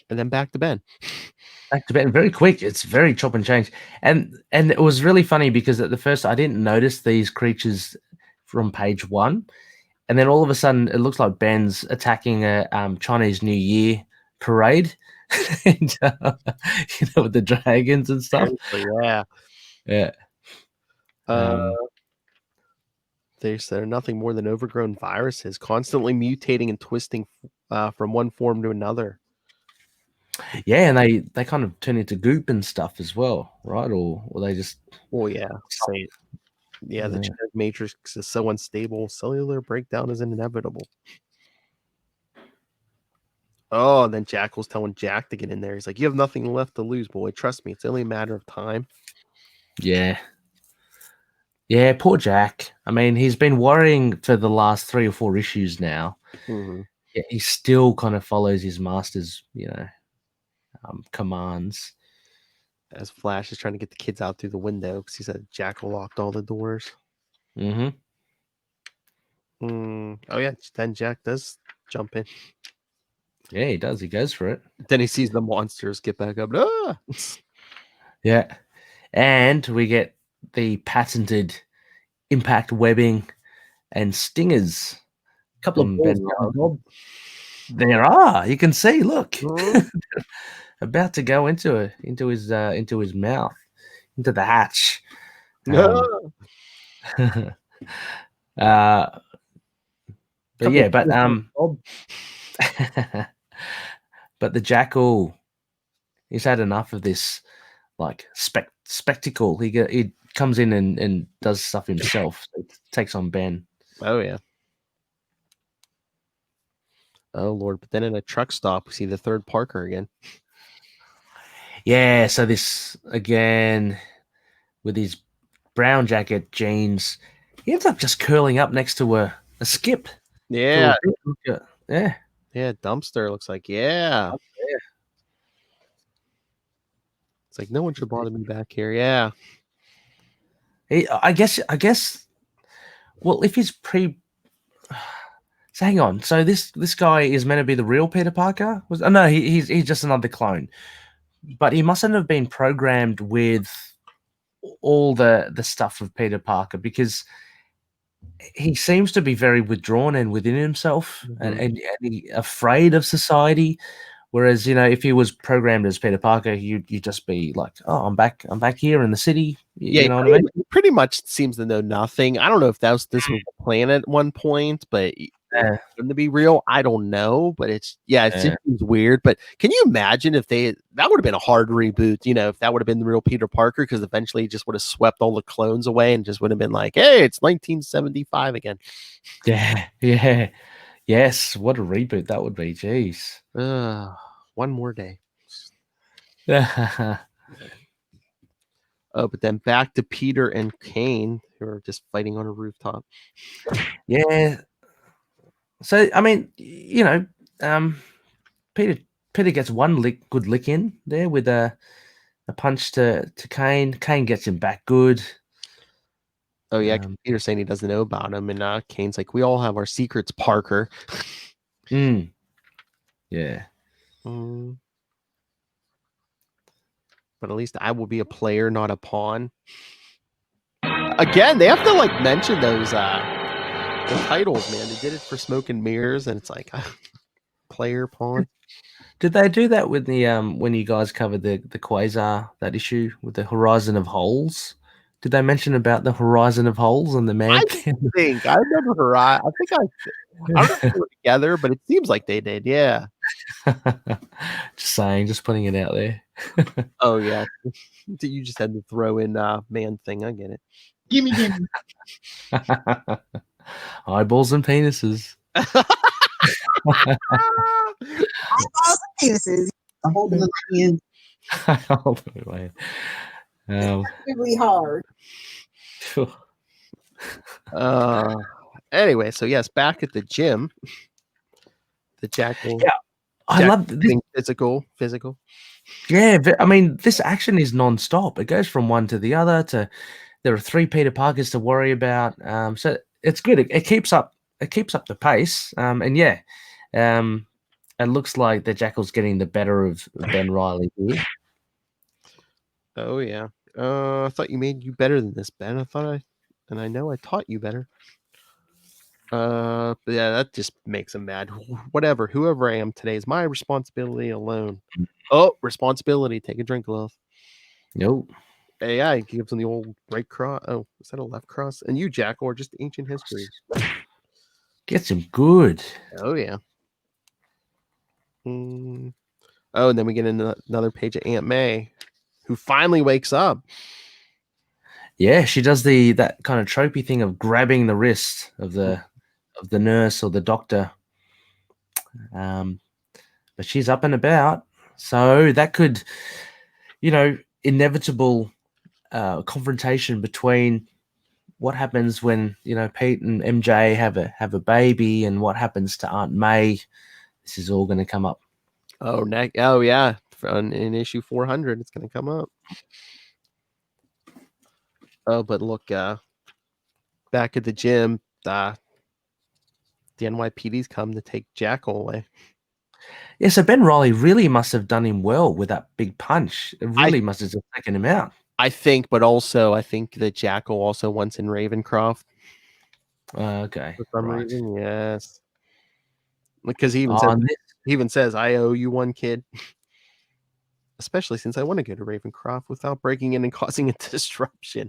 And then back to Ben. Back to Ben very quick. It's very chop and change. And it was really funny because at the first I didn't notice these creatures from page 1. And then all of a sudden it looks like Ben's attacking a Chinese New Year parade. And, with the dragons and stuff. Yeah. Yeah. They're nothing more than overgrown viruses, constantly mutating and twisting from one form to another. Yeah, and they kind of turn into goop and stuff as well, right? Or they just. Oh yeah. The genetic matrix is so unstable, cellular breakdown is inevitable. Oh, and then Jackal's telling Jack to get in there. He's like, you have nothing left to lose, boy. Trust me, it's only a matter of time. Yeah. Yeah, poor Jack. I mean, he's been worrying for the last 3 or 4 issues now. Mm-hmm. Yeah, he still kind of follows his master's, commands. As Flash is trying to get the kids out through the window because he said Jackal locked all the doors. Mm-hmm. Oh, yeah. Then Jack does jump in. Yeah, he does. He goes for it. Then he sees the monsters get back up. Ah! Yeah. And we get the patented impact webbing and stingers. A couple of balls. There are. You can see. Look, Mhm. about to go into his mouth, into the hatch. No. But yeah, but but the Jackal, he's had enough of this spectacle. He comes in and does stuff himself. It takes on Ben. Oh yeah. Oh Lord! But then in a truck stop, we see the third Parker again. Yeah. So this again with his brown jacket, jeans, he ends up just curling up next to a skip. Yeah. Yeah. Yeah. Dumpster looks like yeah. It's like no one should bother me back here. Yeah. I guess. Well, if he's so hang on. So this guy is meant to be the real Peter Parker? No, he's just another clone. But he mustn't have been programmed with all the stuff of Peter Parker because he seems to be very withdrawn and within himself and afraid of society. Whereas, if he was programmed as Peter Parker, you'd just be like, "Oh, I'm back here in the city." You know what I mean? He pretty much seems to know nothing. I don't know if this was the plan at one point, but to be real, I don't know. But it just seems weird. But can you imagine if that would have been a hard reboot? If that would have been the real Peter Parker, because eventually he just would have swept all the clones away and just would have been like, "Hey, it's 1975 again." Yeah. Yes, what a reboot that would be. Jeez. One more day. Oh, but then back to Peter and Kane, who are just fighting on a rooftop. Yeah. So I mean, Peter gets one good lick in there with a punch to Kane. Kane gets him back good. Oh yeah, Peter's saying he doesn't know about him, and Kane's like, "We all have our secrets, Parker." Yeah. But at least I will be a player, not a pawn. Again, they have to like mention those the titles, man. They did it for Smoke and Mirrors, and it's like player, pawn. Did they do that with the when you guys covered the Quasar, that issue with the Horizon of Holes? Did they mention about the Horizon of Holes and the man? I think I remember her. I think I don't know if they were together, but it seems like they did. Yeah. Just saying, just putting it out there. Oh yeah, you just had to throw in man thing. I get it. Gimme. Eyeballs and penises. Eyeballs and penises. I'm holding the hand really hard. Anyway, so yes, back at the gym, the Jackal. Yeah, I love this. Physical. Yeah, I mean, this action is non-stop. It goes from one to the other. There are 3 Peter Parkers to worry about. So it's good. It keeps up. It keeps up the pace. And yeah, it looks like the Jackal's getting the better of Ben Riley here. Oh yeah. I thought you made you better than this, Ben. I know I taught you better. But yeah, that just makes him mad. Whatever, whoever I am today is my responsibility alone. Oh, responsibility. Take a drink, love. Nope. Yeah, he gives him the old right cross. Oh, is that a left cross? And you, Jackal, are just ancient history. Gets him good. Oh yeah. Oh, and then we get another page of Aunt May, who finally wakes up. Yeah, she does that kind of tropey thing of grabbing the wrist of the nurse or the doctor. But she's up and about, so that could, inevitable confrontation between what happens when Pete and MJ have a baby, and what happens to Aunt May. This is all going to come up. Oh yeah, in issue 400, it's going to come up. Oh, but look, back at the gym, the NYPD's come to take Jackal away. Yeah, so Ben Riley really must have done him well with that big punch. It really must have just taken him out. I think, but also I think that Jackal also wants in Ravencroft. Okay. For some reason, yes. Because he even says, "I owe you one, kid." Especially since I want to go to Ravencroft without breaking in and causing a disruption.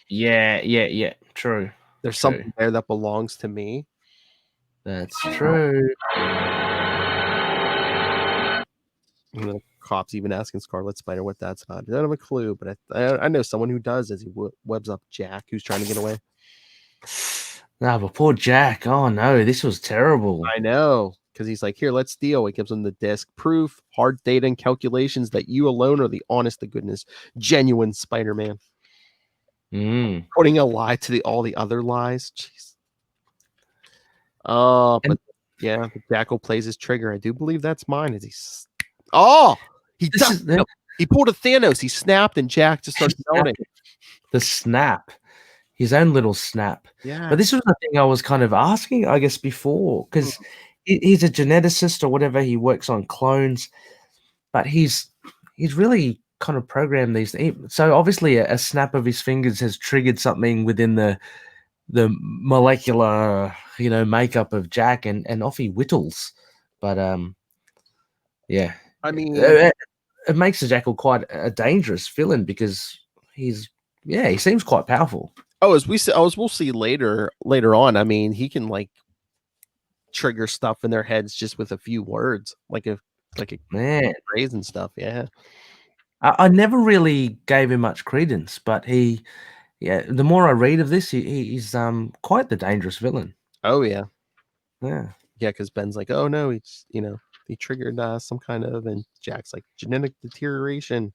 Yeah. True. There's something there that belongs to me. That's true. And the cop's even asking Scarlet Spider what that's about. I don't have a clue, but I know someone who does, as he webs up Jack, who's trying to get away. No, but poor Jack. Oh no, this was terrible. I know, because he's like, "Here, let's deal." He gives him the disc. Proof, hard data, and calculations that you alone are the honest to goodness, genuine Spider-Man. Putting a lie to all the other lies. Jeez. But yeah, the Jackal plays his trigger. I do believe that's mine. He pulled a Thanos. He snapped, and Jack just started melting. The snap. His own little snap. Yeah. But this was the thing I was kind of asking, I guess, before, because he's a geneticist or whatever. He works on clones, but he's really kind of programmed these. So obviously, a snap of his fingers has triggered something within the molecular, makeup of Jack, and off he whittles. But yeah, I mean, it makes the Jackal quite a dangerous villain because he seems quite powerful. Oh, we'll see later on. I mean, he can like trigger stuff in their heads just with a few words, like a phrase and stuff. Yeah, I never really gave him much credence, but the more I read of this, he's quite the dangerous villain. Oh yeah. Because Ben's like, "Oh no, he triggered some kind of," and Jack's like, "genetic deterioration,"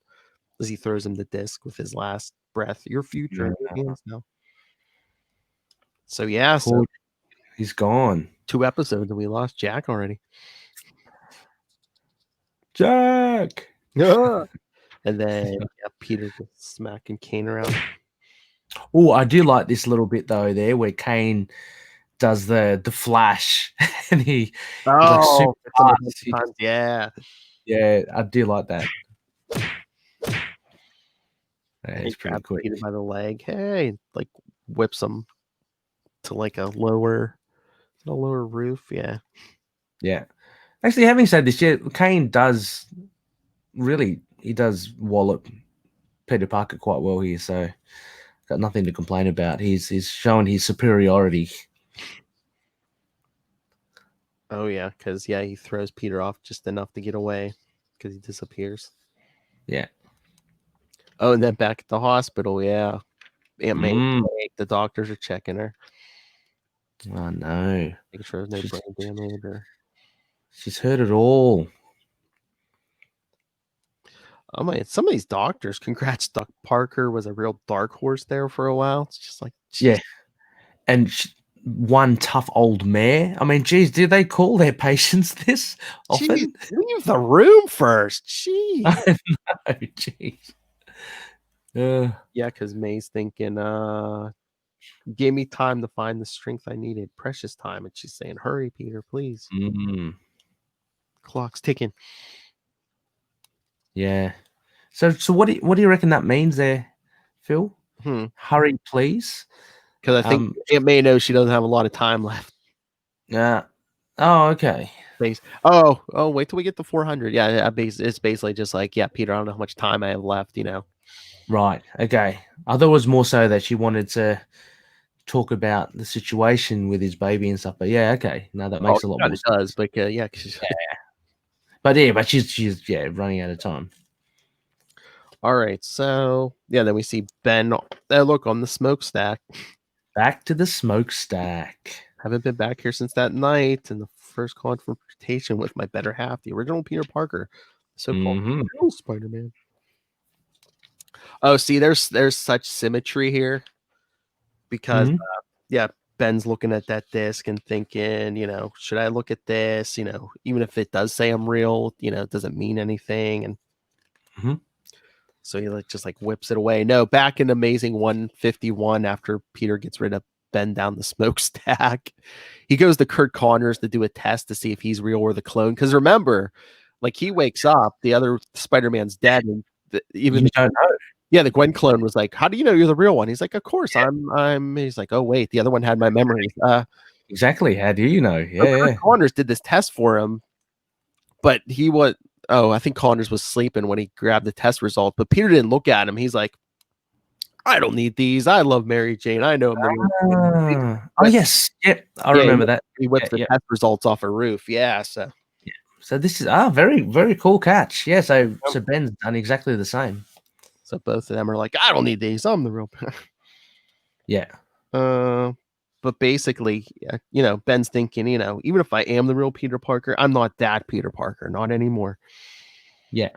as he throws him the disc with his last breath, your future in your hands now. So yeah, so He's gone. 2 episodes and we lost Jack already. Jack. And then Peter just smacking Kane around. Oh, I do like this little bit though there where Kane does the flash and he's like super fast. Yeah. Yeah, I do like that. Yeah, it's pretty quick. Peter by the leg. Hey, like whips him to like a lower roof. Yeah. Yeah. Actually, having said this, yeah, Kane does wallop Peter Parker quite well here, so got nothing to complain about. He's showing his superiority. Oh yeah, because he throws Peter off just enough to get away because he disappears. Yeah. Oh, and then back at the hospital, yeah. Aunt May, the doctors are checking her. Oh no. Making sure there's no brain damage or she's heard it all. oh my! Some of these doctors, congrats. Doc Parker was a real dark horse there for a while. It's just like, geez. Yeah, and one tough old mare. I mean, geez, do they call their patients this often? Jeez, leave the room first. Jeez. I know, jeez. Yeah, because May's thinking, gave me time to find the strength I needed, precious time, and she's saying, "Hurry, Peter, please." Clock's ticking. Yeah. So what do you reckon that means there, Phil? Hurry, please. Because I think Aunt May knows she doesn't have a lot of time left. Yeah. Oh, okay. Thanks. Oh, wait till we get to 400. Yeah, it's basically just like, yeah, Peter, I don't know how much time I have left, Right. Okay. I thought it was more so that she wanted to talk about the situation with his baby and stuff. But yeah, okay. No, that makes a lot more sense. It does, but yeah. But she's running out of time. All right. So then we see Ben. Look on the smokestack. Back to the smokestack. Haven't been back here since that night and the first confrontation with my better half, the original Peter Parker, so-called Spider-Man. Oh, see, there's such symmetry here because Ben's looking at that disc and thinking, should I look at this? Even if it does say I'm real, it doesn't mean anything. And so he just whips it away. No, back in Amazing 151, after Peter gets rid of Ben down the smokestack, he goes to Kurt Connors to do a test to see if he's real or the clone. Because remember, he wakes up, the other Spider-Man's dead, and even you don't know. Yeah, the Gwen clone was like, "How do you know you're the real one?" He's like, "Of course, I'm." He's like, "Oh wait, the other one had my memories." Exactly. How do you know? Kurt Connors did this test for him, but he was. Oh, I think Connors was sleeping when he grabbed the test result, but Peter didn't look at him. He's like, "I don't need these. I love Mary Jane. I know Mary Jane." Oh yes, yep, I remember that. He whips the test results off a roof. Yeah, so this is very, very cool catch. Yeah, so Ben's done exactly the same. So both of them are like, "I don't need these. I'm the real." Yeah. But basically, Ben's thinking, even if I am the real Peter Parker, I'm not that Peter Parker, not anymore. Yeah.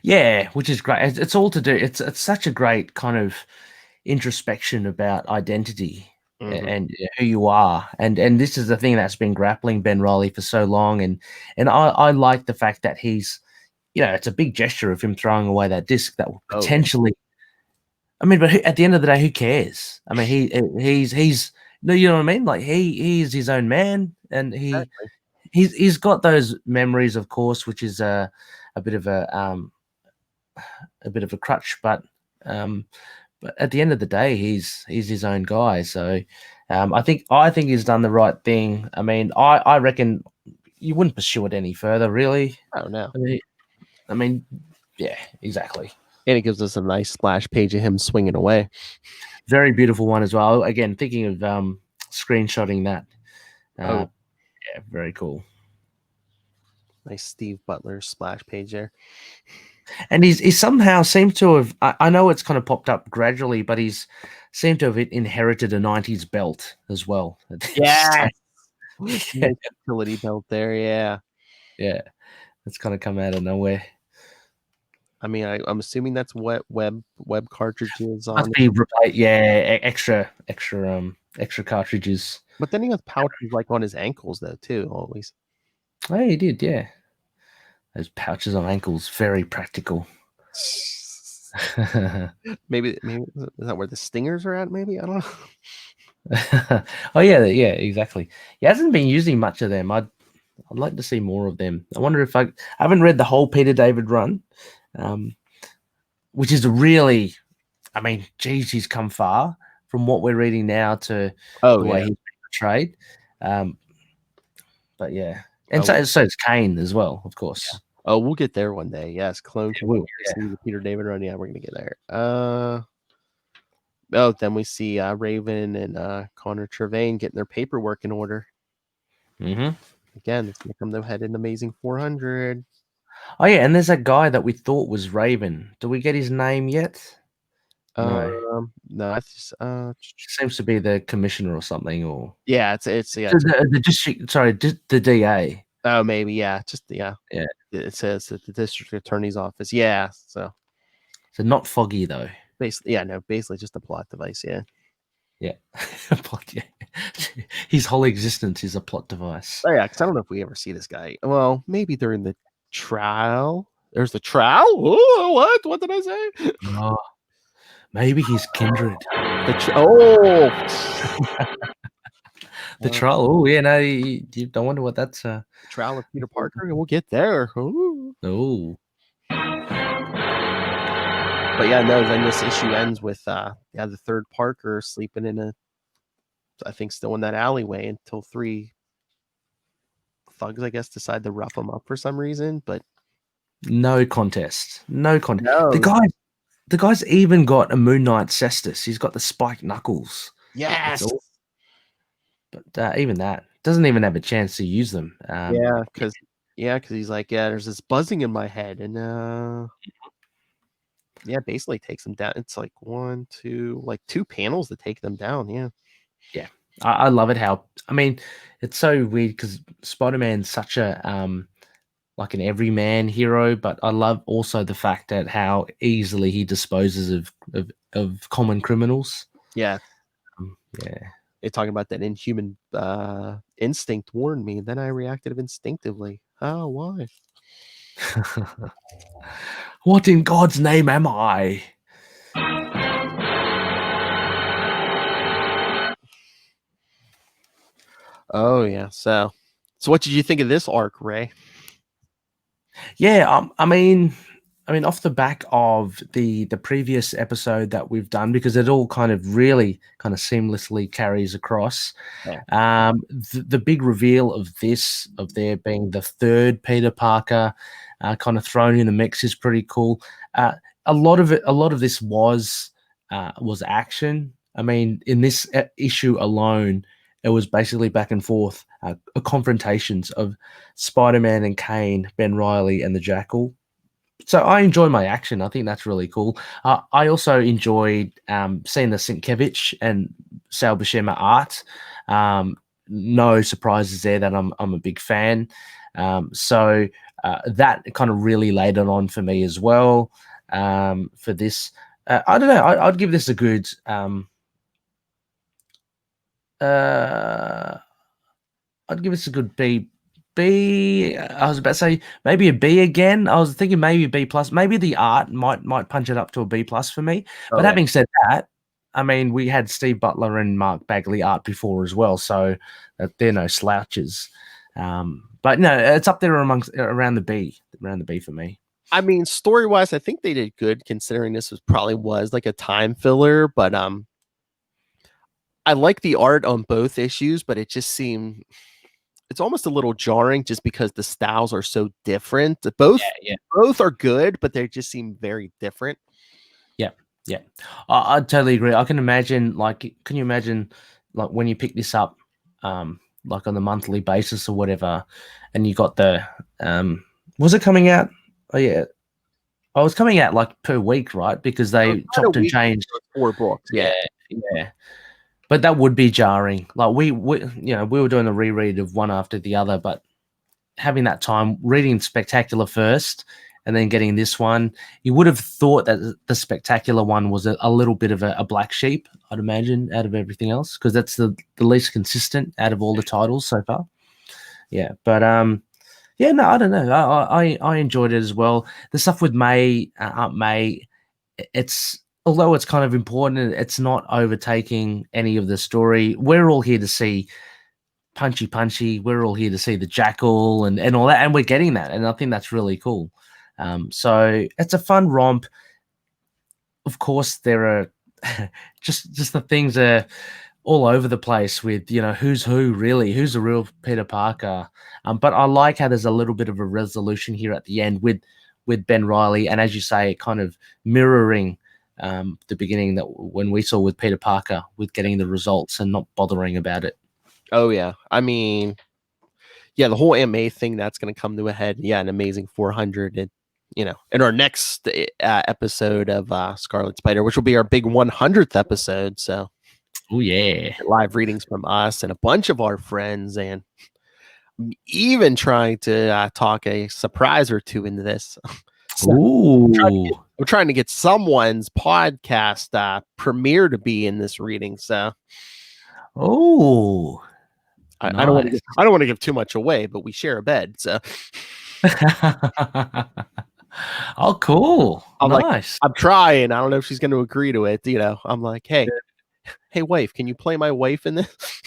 Yeah, which is great. It's all to do. It's such a great kind of introspection about identity and who you are. And this is the thing that's been grappling Ben Reilly for so long. And I like the fact that he's, it's a big gesture of him throwing away that disc that will potentially. I mean, but at the end of the day, who cares? I mean, he's no, you know what I mean? He's his own man, and he's got those memories, of course, which is a bit of a crutch, but at the end of the day, he's his own guy. So I think he's done the right thing. I mean, I reckon you wouldn't pursue it any further, really. Oh no. I mean, yeah, exactly. And it gives us a nice splash page of him swinging away. Very beautiful one as well. Again, thinking of screenshotting that. Yeah, very cool. Nice Steve Butler splash page there. And he somehow seems to have, I know it's kind of popped up gradually, but he's seemed to have inherited a 90s belt as well. Yeah. Utility belt there, yeah. Yeah. It's kind of come out of nowhere. I mean, I'm assuming that's what web cartridges on. Must be replaced. Yeah, extra cartridges. But then he has pouches like on his ankles though too. Always. Oh, he did. Yeah, those pouches on ankles, very practical. Maybe is that where the stingers are at? Maybe I don't know. Oh yeah, exactly. He hasn't been using much of them. I'd like to see more of them. I wonder if I haven't read the whole Peter David run, which is really, I mean, geez, he's come far from what we're reading now to the way he's portrayed. But yeah, and so it's Kane as well, of course. Yeah. Oh, we'll get there one day. Yes, clone. Yeah, we'll, the Peter David run. Yeah, we're gonna get there. Then we see Raven and Connor Trevane getting their paperwork in order. Mm-hmm. Again, it's gonna come to head in Amazing 400. Oh yeah, and there's that guy that we thought was Raven. Do we get his name yet? No, it's seems to be the commissioner or something, or it's the district. Sorry, the DA. Oh, maybe yeah. It says at the district attorney's office. Yeah, so not Foggy though. Basically just a plot device. Yeah. His whole existence is a plot device. Oh yeah, because I don't know if we ever see this guy. Well, maybe during the trial. There's the trial. Oh, what? What did I say? Oh, maybe he's kindred. The trial. Oh yeah, no, you don't wonder what that's. The trial of Peter Parker. We'll get there. Oh. But yeah, no. Then this issue ends with the third Parker sleeping in I think still in that alleyway until 3 thugs, I guess, decide to rough him up for some reason. But no contest. No. The guy's even got a Moon Knight cestus. He's got the spiked knuckles. Yes. But even that doesn't even have a chance to use them. Because he's like, there's this buzzing in my head, and basically takes them down. It's like 1, 2, like 2 panels to take them down. Yeah. I love it. How it's so weird because Spider-Man's such a like an everyman hero, but I love also the fact that how easily he disposes of common criminals. Yeah. Yeah. They're talking about that inhuman instinct warned me, and then I reacted instinctively. Oh, why? What in God's name am I? Oh yeah. So what did you think of this arc, Ray? Yeah, I mean, off the back of the previous episode that we've done, because it all kind of really kind of seamlessly carries across. Yeah. The big reveal of there being the third Peter Parker kind of thrown in the mix is pretty cool. A lot of this was action. I mean, in this issue alone, it was basically back and forth confrontations of Spider-Man and Kane, Ben Reilly, and the Jackal. So I enjoy my action. I think that's really cool. I also enjoyed seeing the Sienkiewicz and Sal Buscema art. No surprises there that I'm a big fan. So that kind of really laid it on for me as well. For this, I don't know. I'd give this a good. I'd give this a good B. I was about to say maybe a B again. I was thinking maybe B plus. Maybe the art might punch it up to a B plus for me. But having said that, I mean, we had Steve Butler and Mark Bagley art before as well, so they're no slouches. But no, it's up there around the B for me. I mean, story wise, I think they did good considering this was like a time filler. But I like the art on both issues, but it just seemed. It's almost a little jarring just because the styles are so different. Both are good, but they just seem very different. Yeah. I totally agree. I can imagine, can you imagine, when you pick this up, like on a monthly basis or whatever, and you got the, was it coming out? Oh yeah. I was coming out like per week, right? Because they chopped and changed 4 books. Yeah. But that would be jarring. Like we were doing a reread of one after the other, but having that time reading Spectacular first and then getting this one. You would have thought that the Spectacular one was a little bit of a black sheep, I'd imagine, out of everything else, because that's the least consistent out of all the titles so far. Yeah, but yeah, no, I don't know. I enjoyed it as well. The stuff with May, Aunt May, it's although it's kind of important, it's not overtaking any of the story. We're all here to see Punchy. We're all here to see the Jackal and all that, and we're getting that, and I think that's really cool. So it's a fun romp. Of course, there are just the things are all over the place with, who's who really, who's the real Peter Parker. But I like how there's a little bit of a resolution here at the end with Ben Reilly, and as you say, kind of mirroring the beginning that when we saw with Peter Parker, with getting the results and not bothering about it. Oh yeah, I mean, yeah, the whole AMA thing that's going to come to a head. Yeah, an Amazing 400, and in our next episode of Scarlet Spider, which will be our big 100th episode. So, oh yeah, live readings from us and a bunch of our friends, and even trying to talk a surprise or two into this. So ooh, I'm trying to get someone's podcast premiere to be in this reading. So, oh. I don't want to give too much away, but we share a bed, so. Oh, cool! I'm nice. I'm trying. I don't know if she's going to agree to it. I'm like, hey, wife, can you play my wife in this?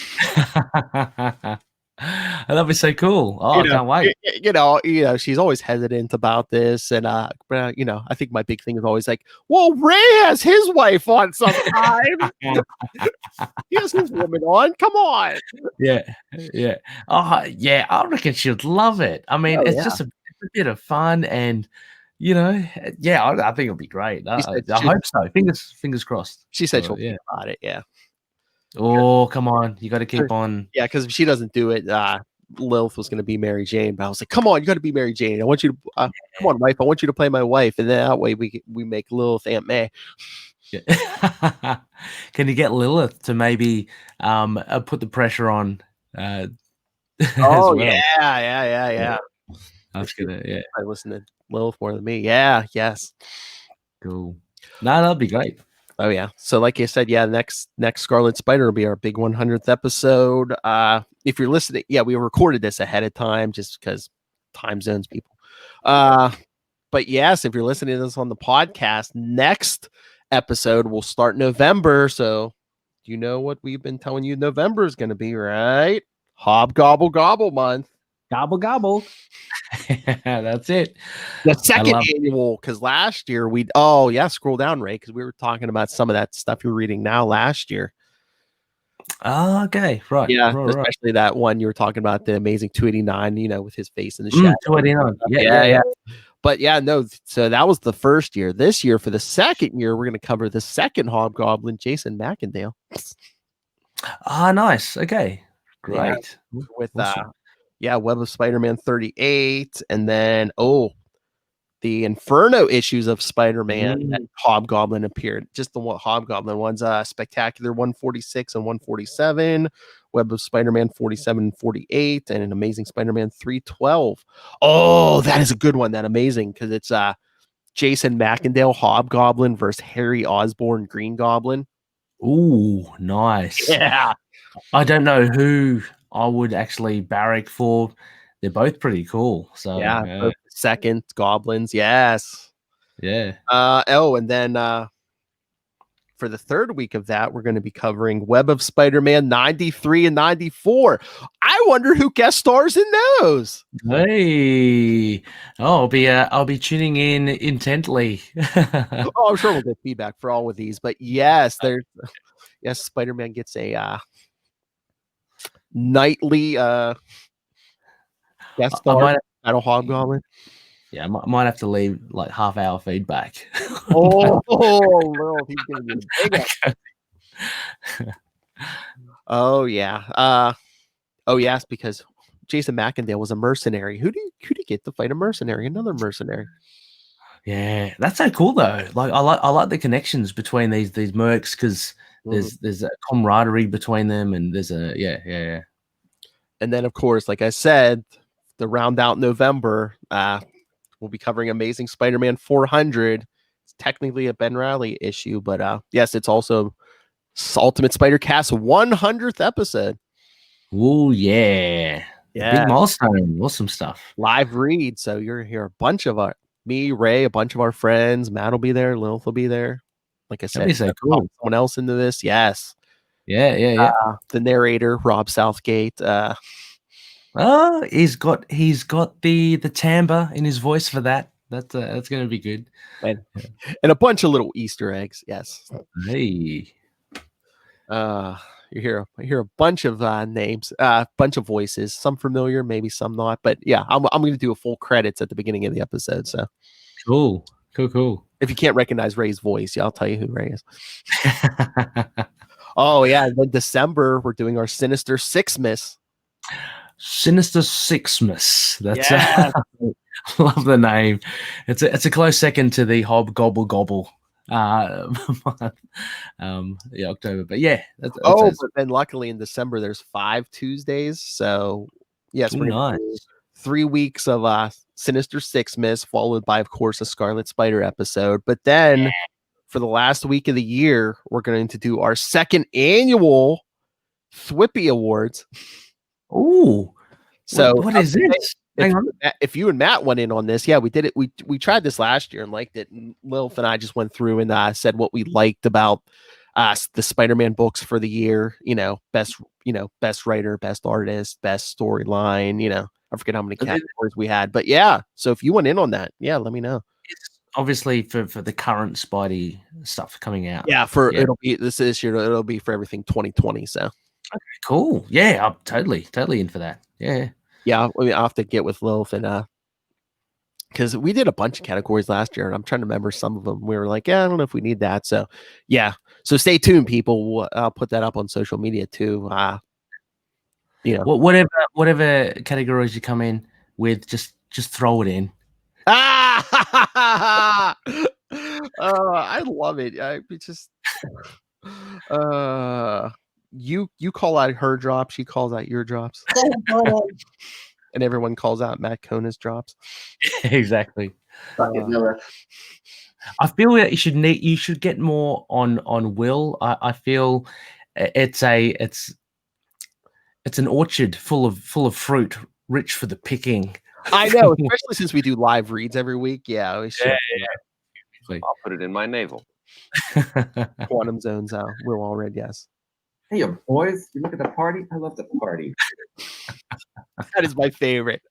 That'd be so cool. Oh, I can't wait. She's always hesitant about this, and but I think my big thing is always like, well, Ray has his wife on sometime. He has his woman on. Come on. Yeah. Oh, yeah. I reckon she'd love it. I mean, it's just a bit of fun, and yeah, I think it'll be great. I hope so. Fingers crossed. She said she'll think about it. Yeah. Oh, come on. You got to keep on. Yeah, because if she doesn't do it, Lilith was going to be Mary Jane. But I was like, come on, you got to be Mary Jane. I want you to, come on, wife. I want you to play my wife. And then that way we make Lilith Aunt May. Yeah. Can you get Lilith to maybe put the pressure on? Oh, well? yeah. That's good. Yeah. I listen to Lilith more than me. Yeah, yes. Cool. No, that'd be great. Oh yeah. So like you said, yeah, next Scarlet Spider will be our big 100th episode. If you're listening, yeah, we recorded this ahead of time just because time zones, people. But yes, if you're listening to this on the podcast, next episode will start November. So you know what we've been telling you November is going to be, right? Hobgobble Gobble month. Gobble gobble. That's it. The second annual, because last year scroll down, Ray, because we were talking about some of that stuff you're reading now last year. Oh, okay, right. Yeah, right, especially that one you were talking about, the Amazing 289, with his face in the shadow. 289. Yeah. But yeah, no, so that was the first year. This year, for the second year, we're going to cover the second Hobgoblin, Jason Macendale. Ah, nice. Okay, great. Yeah, with Web of Spider-Man 38, and then the Inferno issues of Spider-Man that Hobgoblin appeared. Just the Hobgoblin ones, Spectacular 146 and 147, Web of Spider-Man 47 and 48, and an Amazing Spider-Man 312. Oh, that is a good one. That Amazing, because it's Jason Macendale Hobgoblin versus Harry Osborn Green Goblin. Ooh, nice. Yeah. I don't know who I would actually barrack for. They're both pretty cool. So both second goblins, yes. Yeah. And then for the third week of that, we're going to be covering Web of Spider-Man 93 and 94. I wonder who guest stars in those. Hey. Oh, I'll be tuning in intently. I'm sure we'll get feedback for all of these, but yes, Spider-Man gets a nightly guest star at a Hobgoblin. Yeah, I might have to leave like half-hour feedback. Lil, he's gonna be big. Oh yeah. Yes, because Jason Macendale was a mercenary. Who do you get to fight a mercenary? Another mercenary. Yeah, that's so cool though. Like I like the connections between these mercs, because there's a camaraderie between them, and there's a yeah. And then of course, like I said, the round out November, we'll be covering Amazing Spider-Man 400. It's technically a Ben Riley issue, but yes, it's also Ultimate Spider Cast 100th episode. Oh yeah. Yeah. Big milestone. Awesome stuff. Live read. So you're here. A bunch of me, Ray, a bunch of our friends. Matt will be there. Lilith will be there. Like I said, So cool. Someone else into this. Yes. Yeah. The narrator, Rob Southgate. He's got the timbre in his voice for that. That's going to be good. And a bunch of little Easter eggs. Yes. Hey. You hear a bunch of names, bunch of voices, some familiar, maybe some not. But yeah, I'm going to do a full credits at the beginning of the episode. So cool. If you can't recognize Ray's voice, yeah, I'll tell you who Ray is. Oh yeah, then December we're doing our Sinister Sixmas. Sinister Sixmas. That's love the name. It's a close second to the Hobgobble Gobble. October, but yeah. But then luckily in December there's 5 Tuesdays, so yes, we're nice. 3 weeks of Sinister Sixmas, followed by, of course, a Scarlet Spider episode. But then for the last week of the year, we're going to do our second annual Thwippy Awards. Ooh, so what is this? If you and Matt went in on this, yeah, we did it. We tried this last year and liked it. And Lilith and I just went through and said what we liked about the Spider-Man books for the year. Best writer, best artist, best storyline. I forget how many categories we had, but yeah. So if you went in on that, yeah, let me know. It's obviously for the current Spidey stuff coming out. Yeah, it'll be this year. It'll be for everything 2020. So okay, cool. Yeah, I'm totally in for that. Yeah. Yeah, I'll have to get with Lilith and because we did a bunch of categories last year, and I'm trying to remember some of them. We were like, yeah, I don't know if we need that. So yeah, so stay tuned, people. I'll put that up on social media too. Whatever categories you come in with, just throw it in. I love it. You call out her drops, she calls out your drops. And everyone calls out Matt Kona's drops. Exactly. I feel that you should get more on Will. I feel it's an orchard full of fruit, rich for the picking. I know, especially since we do live reads every week. Yeah, we should. Yeah. I'll put it in my navel. Quantum zones out. Will all read, yes. Hey, boys, you look at the party. I love the party. That is my favorite.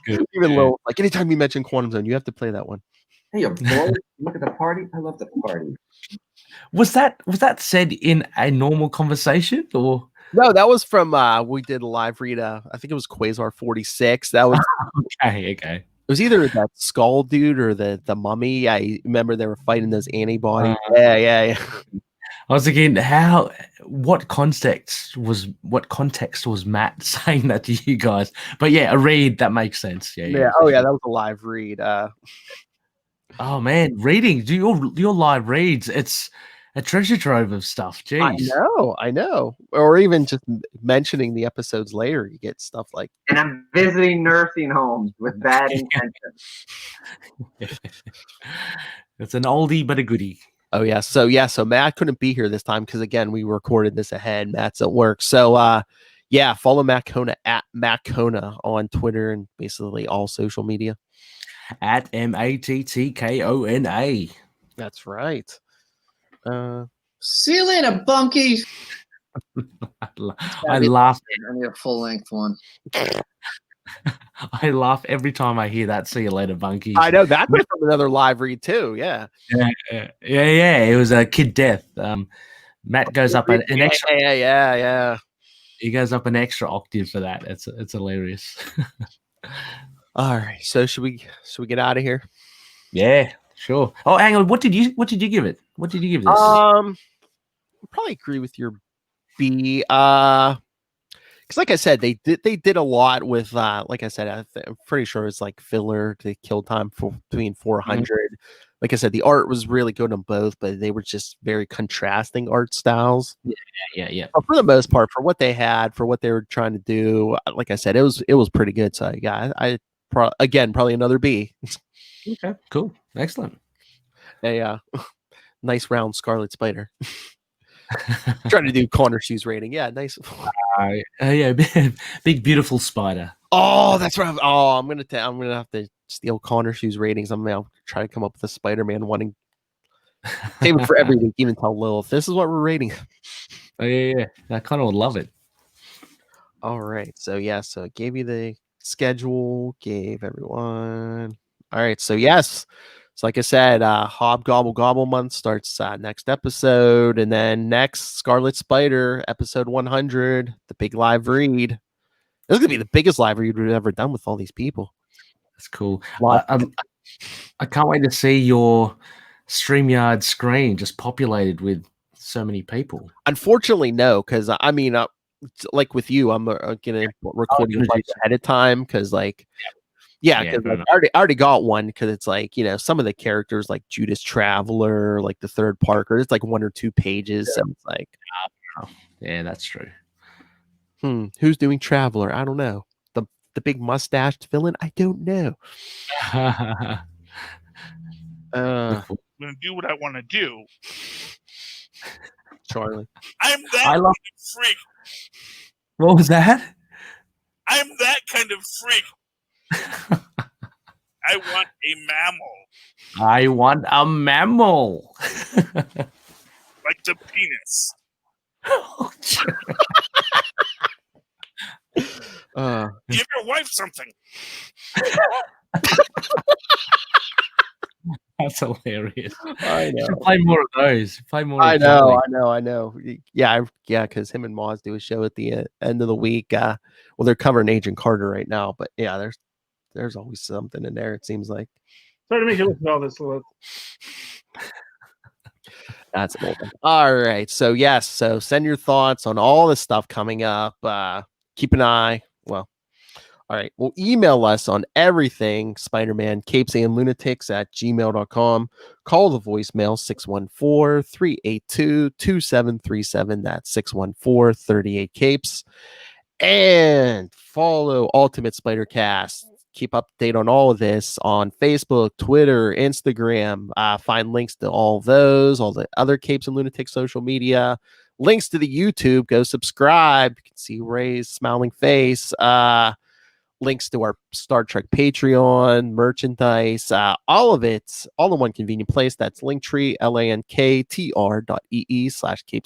Even low, like anytime you mention Quantum Zone, you have to play that one. Hey, boys, you look at the party. I love the party. Was that said in a normal conversation or? No, that was from we did a live read. I think it was Quasar 46. That was okay. It was either that skull dude or the mummy. I remember they were fighting those antibodies. Yeah. I was thinking, what context was Matt saying that to you guys? But yeah, a read that makes sense. Yeah. Oh yeah, that was a live read. Oh man, reading. Do your live reads? It's a treasure trove of stuff. Jeez. I know. Or even just mentioning the episodes later, you get stuff like. And I'm visiting nursing homes with bad intentions. It's an oldie but a goodie. Oh yeah. So Matt couldn't be here this time because again we recorded this ahead. Matt's at work. So follow Matt Kona at Matt Kona on Twitter and basically all social media. At MATTKONA. That's right. See you later, Bunky. I laugh. I need a full length one. I laugh every time I hear that. See you later, Bunky. I know that's from another live read too. Yeah. It was a Kid Death. Matt goes up an extra. Yeah. He goes up an extra octave for that. It's hilarious. All right. So should we get out of here? Yeah, sure. Oh, hang on. What did you give it? What did you give this? I'll probably agree with your B. Because like I said, they did a lot with like I said, I'm pretty sure it's like filler to kill time for between 400. Mm-hmm. Like I said, the art was really good on both, but they were just very contrasting art styles. Yeah. But for the most part, for what they had, for what they were trying to do, like I said, it was pretty good. So yeah, I probably another B. Okay, cool, excellent. A nice round Scarlet Spider. Trying to do corner shoes rating. Yeah, nice. Yeah, big beautiful spider. Oh, that's right. Oh, I'm gonna have to steal Connor shoes ratings. I'm gonna try to come up with a Spider-Man one and save it for every week. Even tell Lilith this is what we're rating. Oh yeah. I kind of would love it. All right. So I gave you the schedule. Gave everyone. All right. So yes. So like I said, Hobgobble Gobble month starts next episode, and then next Scarlet Spider episode 100, the big live read. This is gonna be the biggest live read we've ever done with all these people. That's cool. I can't wait to see your StreamYard screen just populated with so many people. Unfortunately, no, because I mean, like with you, I'm gonna record you ahead of time because, like, because I already got one because it's like, some of the characters like Judas Traveler, like the third Parker, it's like 1 or 2 pages. Yeah. So it's like, yeah, that's true. Who's doing Traveler? I don't know. The big mustached villain? I don't know. I'm gonna do what I want to do. Charlie, I'm that kind of freak. What was that? I'm that kind of freak. I want a mammal. I want a mammal. Like the penis. Give your wife something. That's hilarious. I know. You should play more of those. Play more. I know. Yeah, because him and Moz do a show at the end of the week. Well, they're covering Agent Carter right now, but yeah, there's always something in there. It seems like. Sorry to make you listen to all this. That's an old one. All right. So yes. So send your thoughts on all the stuff coming up. Keep an eye. Well, all right. Well, email us on everything Spider-Man, Capes and Lunatics at gmail.com. Call the voicemail 614-382-2737. That's 614-38-Capes. And follow Ultimate Spider-Cast. Keep up to date on all of this on Facebook, Twitter, Instagram. Find links to all those, all the other Capes and Lunatics social media. Links to the YouTube. Go subscribe. You can see Ray's smiling face. Links to our Star Trek Patreon, merchandise, all of it, all in one convenient place. That's Linktree, linktr.ee/Capes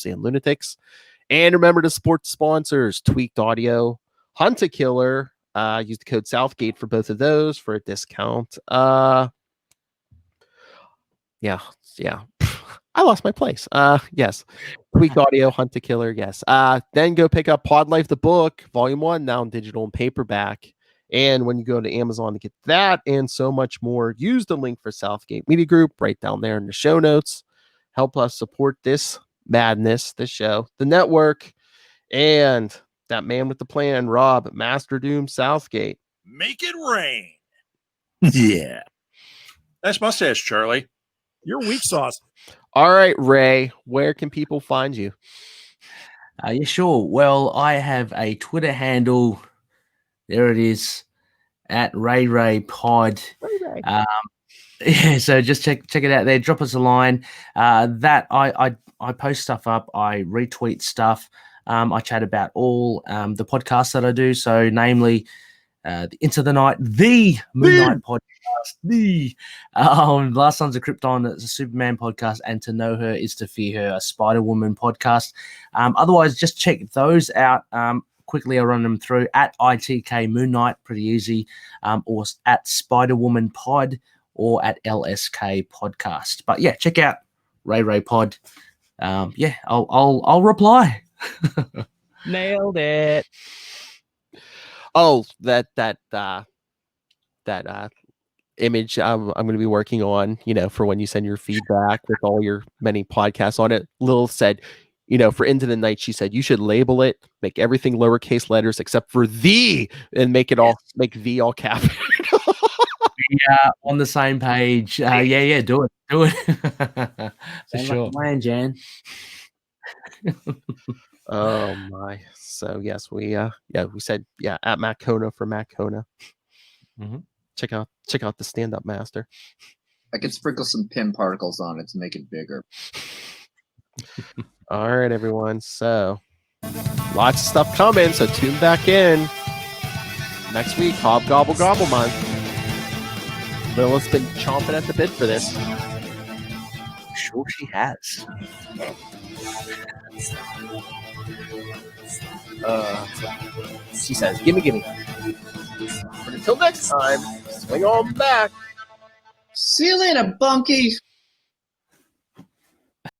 and Lunatics. And remember to support the sponsors, Tweaked Audio, Hunt a Killer. Use the code Southgate for both of those for a discount. Yeah. I lost my place. Yes. Tweaked Audio, Hunt a Killer. Yes. Then go pick up Pod Life, the book, Volume 1, now in digital and paperback. And when you go to Amazon to get that and so much more, use the link for Southgate Media Group right down there in the show notes. Help us support this madness, this show, the network, and that man with the plan, Rob, Master Doom Southgate. Make it rain. Yeah. Nice mustache, Charlie. You're weak sauce. All right, Ray, where can people find you? Yeah, sure. Well, I have a Twitter handle. There it is, at RayRayPod. Yeah, so just check it out there. Drop us a line. That I post stuff up. I retweet stuff. I chat about all the podcasts that I do. So, namely, the Into the Night, the Moon Knight podcast, the Last Sons of Krypton, it's a Superman podcast, and To Know Her is to Fear Her, a Spider-Woman podcast. Otherwise, just check those out. Quickly, I'll run them through at ITK Moon Knight, pretty easy, or at Spider-Woman Pod, or at LSK Podcast. But yeah, check out Ray Pod. I'll reply. Nailed it. Oh, that image I'm going to be working on, for when you send your feedback with all your many podcasts on it. Lil said, for Into the Night, she said you should label it, make everything lowercase letters except for the, and make it all, make the all capital. Yeah, on the same page. Do it. For sure. Like Jan. Oh my. So yes, we said at Matt Kona for Matt Kona. Mm-hmm. Check out the stand-up master. I could sprinkle some pin particles on it to make it bigger. All right, everyone. So lots of stuff coming. So tune back in next week. Hobgobble Gobble Month. Lila's been chomping at the bit for this. Sure, she has. She says, gimme. But until next time, swing on back. See you later, Bunky.